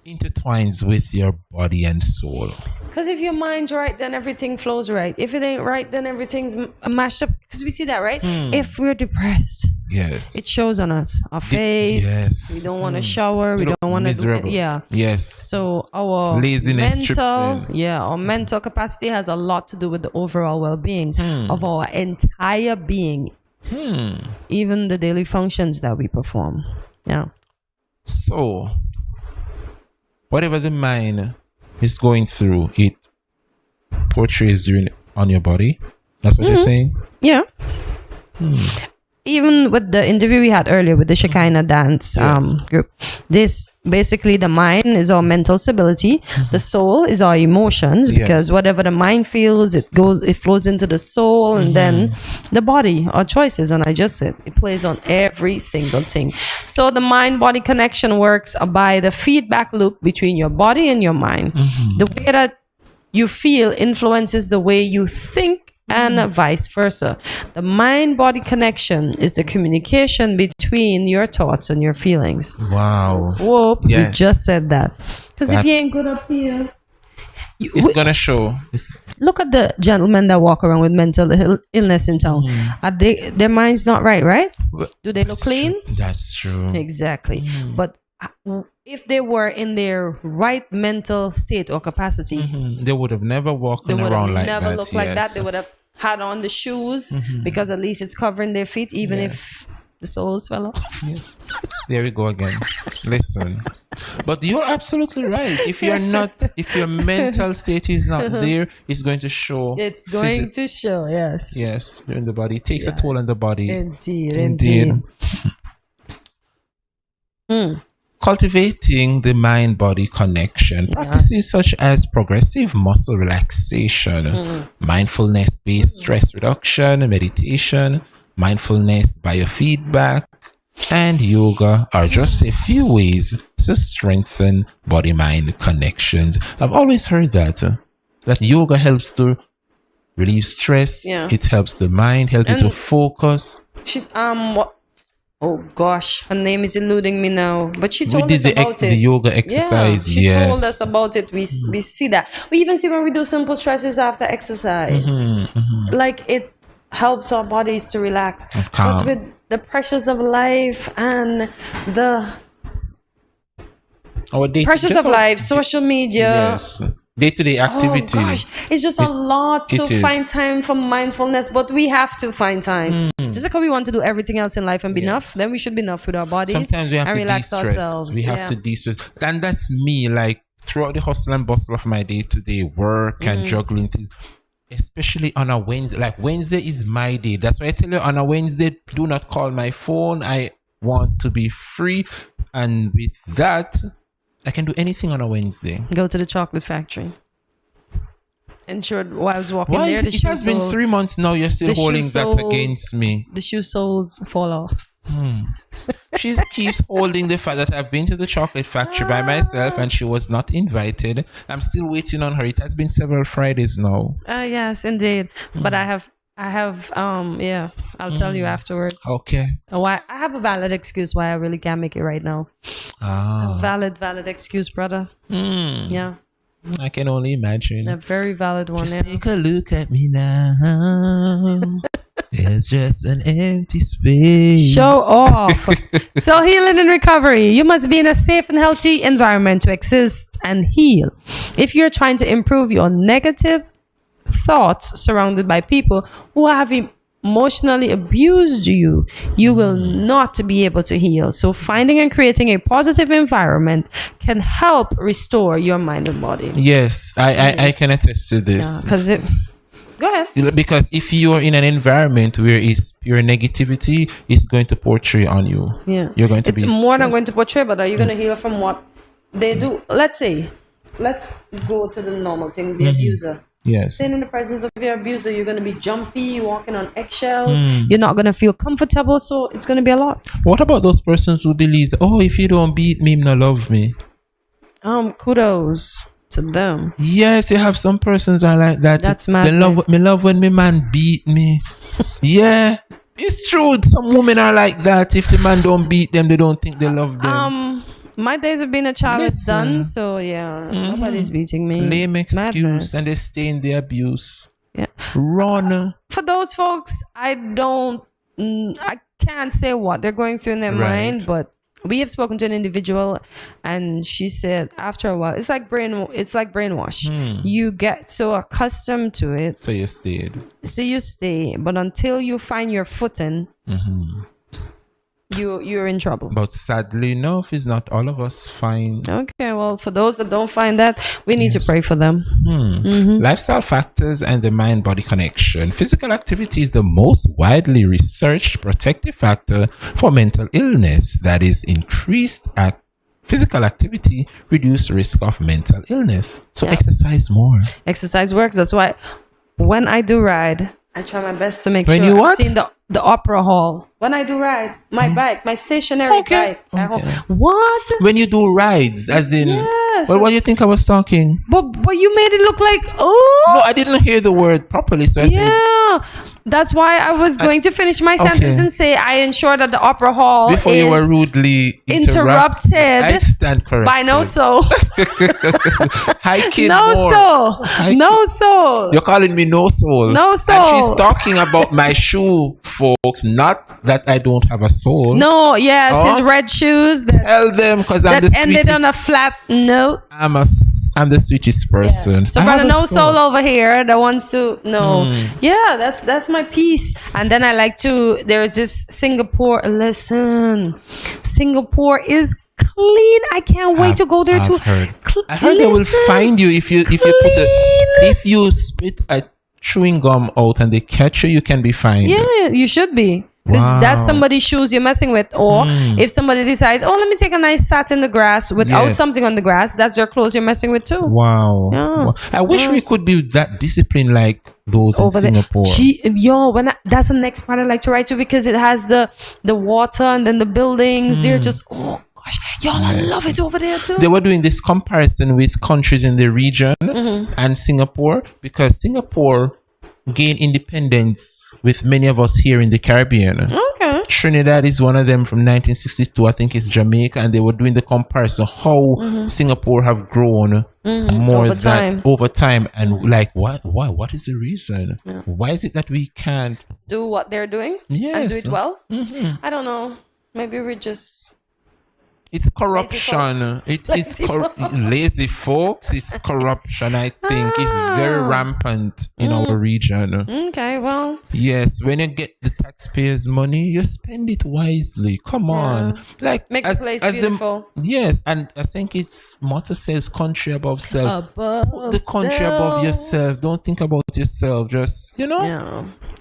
S1: intertwines with your body and soul?
S2: Because if your mind's right, then everything flows right. If it ain't right, then everything's mashed up. Because we see that, right? If we're depressed,
S1: it
S2: shows on us, our face. We don't want to shower. We don't want to do it. So our
S1: laziness,
S2: our mental capacity has a lot to do with the overall well-being of our entire being, even the daily functions that we perform.
S1: So whatever the mind is going through, it portrays on your body. That's what you're saying?
S2: Yeah. Even with the interview we had earlier with the Shekinah dance group, this basically, the mind is our mental stability, the soul is our emotions, because whatever the mind feels, it flows into the soul, and then the body, our choices. And I just said it plays on every single thing. So the mind-body connection works by the feedback loop between your body and your mind. The way that you feel influences the way you think, and vice versa. The mind-body connection is the communication between your thoughts and your feelings.
S1: Wow.
S2: Whoop, you just said that. Because if you ain't good up here,
S1: it's gonna show.
S2: Look at the gentlemen that walk around with mental illness in town. Are their mind's not right? Do they look clean?
S1: That's true.
S2: Exactly. But if they were in their right mental state or capacity,
S1: they would have never walked around like that.
S2: They would have never looked like that. They would have had on the shoes because at least it's covering their feet, even if the soles fell off.
S1: There we go again. Listen, but you're absolutely right. If your mental state is not there, it's going to show.
S2: It's going to show. Yes,
S1: in the body. It takes a toll on the body.
S2: Indeed.
S1: Cultivating the mind-body connection. Practices such as progressive muscle relaxation, mindfulness-based stress reduction, meditation, mindfulness biofeedback, and yoga are just a few ways to strengthen body-mind connections. I've always heard that yoga helps to relieve stress.
S2: Yeah.
S1: It helps the mind, help you to focus.
S2: What? Oh gosh, her name is eluding me now. But she told us about it.
S1: The yoga exercise.
S2: Yeah, she told us about it. We see that. We even see when we do simple stretches after exercise. Like it helps our bodies to relax. But with the pressures of life and the pressures of life, social media.
S1: Yes. Day-to-day activities.
S2: Oh gosh, it's just a lot to find time for mindfulness, but we have to find time. Just because we want to do everything else in life and be enough, then we should be enough with our bodies.
S1: Sometimes we have
S2: and
S1: to
S2: relax
S1: de-stress.
S2: ourselves.
S1: We have to de-stress. And that's me, like throughout the hustle and bustle of my day-to-day work and juggling things. Especially on a Wednesday. Like Wednesday is my day. That's why I tell you on a Wednesday, do not call my phone. I want to be free. And with that, I can do anything on a Wednesday.
S2: Go to the chocolate factory. Ensured while I was walking
S1: Why
S2: there,
S1: it has been 3 months now. You're still holding that against me.
S2: The shoe soles fall off.
S1: She keeps holding the fact that I've been to the chocolate factory by myself and she was not invited. I'm still waiting on her. It has been several Fridays now.
S2: Yes, indeed. But I have I'll tell you afterwards.
S1: Okay.
S2: Why I have a valid excuse why I really can't make it right now. A valid excuse, brother. Yeah.
S1: I can only imagine.
S2: A very valid one.
S1: Just take a look at me now. It's just an empty space.
S2: Show off. So healing and recovery. You must be in a safe and healthy environment to exist and heal. If you're trying to improve your negative thoughts surrounded by people who have emotionally abused you, you will not be able to heal. So finding and creating a positive environment can help restore your mind and body.
S1: Yes, I can attest to this.
S2: Because go ahead.
S1: Because if you're in an environment where it's pure negativity, it's going to portray on you.
S2: Yeah.
S1: You're going to
S2: it's
S1: be
S2: more
S1: stressed.
S2: than going to portray, but are you going to heal from what they do? Let's go to the normal thing, the abuser.
S1: Yes.
S2: Staying in the presence of your abuser, you're going to be jumpy, walking on eggshells. You're not going to feel comfortable, so it's going to be a lot.
S1: What about those persons who believe that, if you don't beat me, you don't love me?
S2: Kudos to them.
S1: Yes, you have some persons are like that.
S2: That's madness.
S1: They love when my man beat me. Yeah, it's true. Some women are like that. If the man don't beat them, they don't think they love them.
S2: My days of being a child is done, so nobody's beating me.
S1: Lame excuse,
S2: Madness.
S1: and they stay in the abuse.
S2: Yeah,
S1: run.
S2: For those folks, I can't say what they're going through in their mind, but we have spoken to an individual, and she said after a while, it's like brainwash. You get so accustomed to it,
S1: so you stayed.
S2: So you stay, but until you find your footing. You're in trouble.
S1: But sadly enough, is not all of us find.
S2: Okay, well, for those that don't find that, we need to pray for them.
S1: Lifestyle factors and the mind-body connection. Physical activity is the most widely researched protective factor for mental illness. That is, increased physical activity reduce risk of mental illness. So exercise more.
S2: Exercise works. That's why when I do ride, I try my best to make
S1: when
S2: sure
S1: you what?
S2: I've seen the opera hall. When I do ride, my bike, my stationary bike at home. What?
S1: When you do rides, as in...
S2: Yes.
S1: Well, what do you think I was talking?
S2: But you made it look like,
S1: No, I didn't hear the word properly, so I
S2: said... That's why I was going to finish my sentence and say I ensure that the opera hall
S1: before
S2: is
S1: you were rudely
S2: interrupted.
S1: I stand corrected.
S2: By no soul.
S1: Hi, kid.
S2: No soul. No soul.
S1: You're calling me no soul.
S2: No soul.
S1: And she's talking about my shoe, folks. Not that I don't have a soul.
S2: No, yes, his red shoes.
S1: Tell them, because I'm the sweetest.
S2: Ended on a flat note.
S1: I'm the sweetest person.
S2: So brother no soul over here that wants to know. Yeah, that's my piece. And then I like to, there's this Singapore. Listen, Singapore is clean. I can't wait to go there too.
S1: I heard they will find you if you spit a chewing gum out and they catch you, you can be fined.
S2: Yeah, you should be. Because that's somebody's shoes you're messing with. Or if somebody decides, oh, let me take a nice sat in the grass without something on the grass, that's their clothes you're messing with too.
S1: Wow. Wow. I wish we could be that disciplined like those in Singapore.
S2: That's the next part I'd like to write to, because it has the water and then the buildings. They're just, oh gosh, y'all, I love it over there too.
S1: They were doing this comparison with countries in the region and Singapore, because Singapore gained independence with many of us here in the Caribbean.
S2: Okay.
S1: Trinidad is one of them from 1962. I think it's Jamaica, and they were doing the comparison how Singapore have grown more over time, and like what is the reason? Why is it that we can't
S2: do what they're doing and do it well? I don't know. Maybe we're just
S1: it's corruption. It is lazy folks. It's corruption. I think it's very rampant in our region.
S2: Okay, well.
S1: Yes, when you get the taxpayers' money, you spend it wisely. Come on, like
S2: make the place beautiful.
S1: Yes, and I think it's motto says "country above self." Put the country above yourself. Don't think about yourself. Just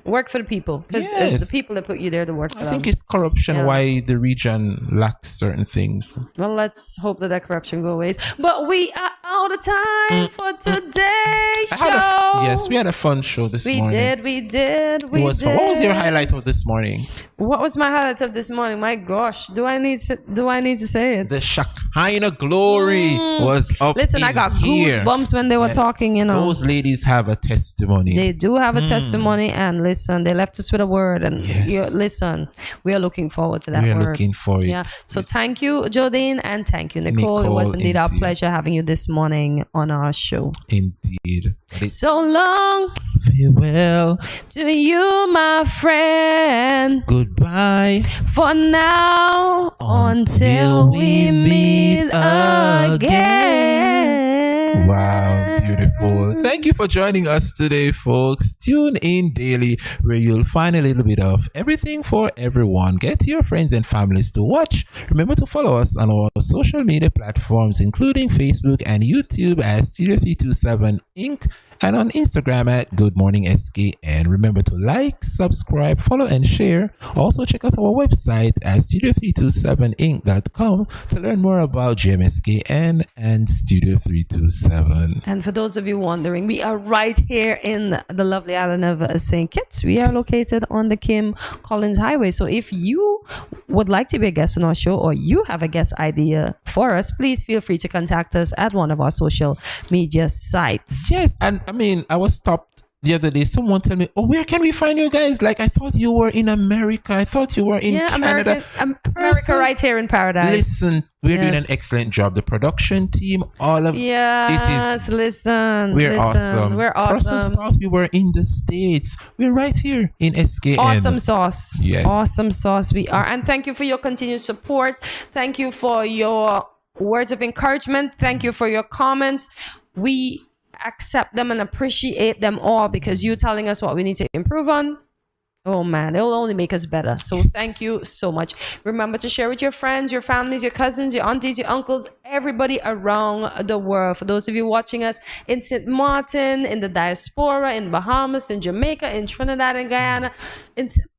S2: work for the people, because the people that put you there to work for them.
S1: I think it's corruption why the region lacks certain things.
S2: Well, let's hope that corruption goes away. But we are out of time for today's show.
S1: Yes, we had a fun show this morning.
S2: We did.
S1: It was fun. What was your highlight of this morning?
S2: What was my highlight of this morning? My gosh, do I need to say it?
S1: The Shekinah glory was up.
S2: Listen, I got goosebumps when they were talking.
S1: Those ladies have a testimony.
S2: They do have a testimony, and listen, they left us with a word. And listen, we are looking forward to that word.
S1: We are looking for it.
S2: Yeah. So thank you, Jodine, and thank you, Nicole. It was indeed our pleasure having you this morning on our show.
S1: Indeed.
S2: So long.
S1: Farewell
S2: to you, my friend.
S1: Goodbye
S2: for now, until we meet again.
S1: Wow, beautiful. Thank you for joining us today, folks. Tune in daily, where you'll find a little bit of everything for everyone. Get your friends and families to watch. Remember to follow us on our social media platforms, including Facebook and YouTube at Studio 327 Inc. and on Instagram at Good Morning SK. And remember to like, subscribe, follow, and share. Also, check out our website at studio327inc.com to learn more about GMSKN and Studio 327.
S2: And for those of you wondering, we are right here in the lovely island of St. Kitts. We are located on the Kim Collins Highway. So if you would like to be a guest on our show, or you have a guest idea for us, please feel free to contact us at one of our social media sites.
S1: Yes, and I mean, I was stopped the other day. Someone told me, "Oh, where can we find you guys? Like, I thought you were in America. I thought you were in Canada."
S2: America, right here in paradise.
S1: Listen, we're doing an excellent job. The production team, all of it is. We're awesome.
S2: We're awesome.
S1: Thought we were in the States. We're right here in SKN.
S2: Awesome sauce.
S1: Yes.
S2: Awesome sauce we are. And thank you for your continued support. Thank you for your words of encouragement. Thank you for your comments. We accept them and appreciate them all, because you telling us what we need to improve on, oh man, it'll only make us better. So thank you so much. Remember to share with your friends, your families, your cousins, your aunties, your uncles, everybody around the world. For those of you watching us in St. Martin, in the diaspora, in Bahamas, in Jamaica, in Trinidad and Guyana,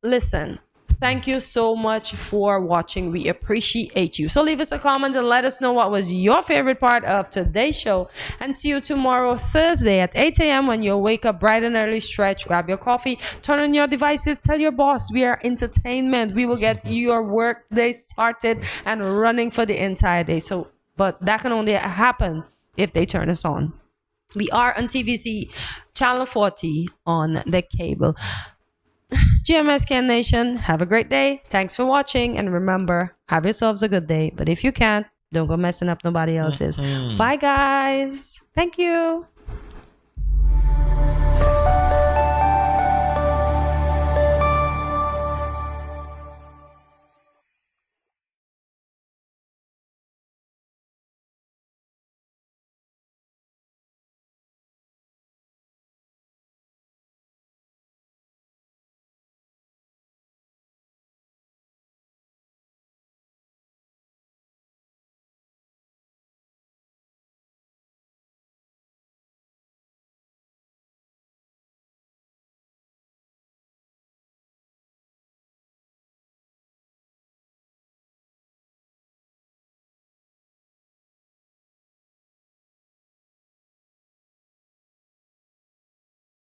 S2: listen, thank you so much for watching. We appreciate you. So leave us a comment and let us know what was your favorite part of today's show. And see you tomorrow, Thursday at 8 a.m. when you'll wake up bright and early, stretch, grab your coffee, turn on your devices, tell your boss we are entertainment. We will get your work day started and running for the entire day. But that can only happen if they turn us on. We are on TVC Channel 40 on the cable. GMSKN Nation, have a great day. Thanks for watching, and remember, have yourselves a good day. But if you can't, don't go messing up nobody else's. Bye, guys. Thank you.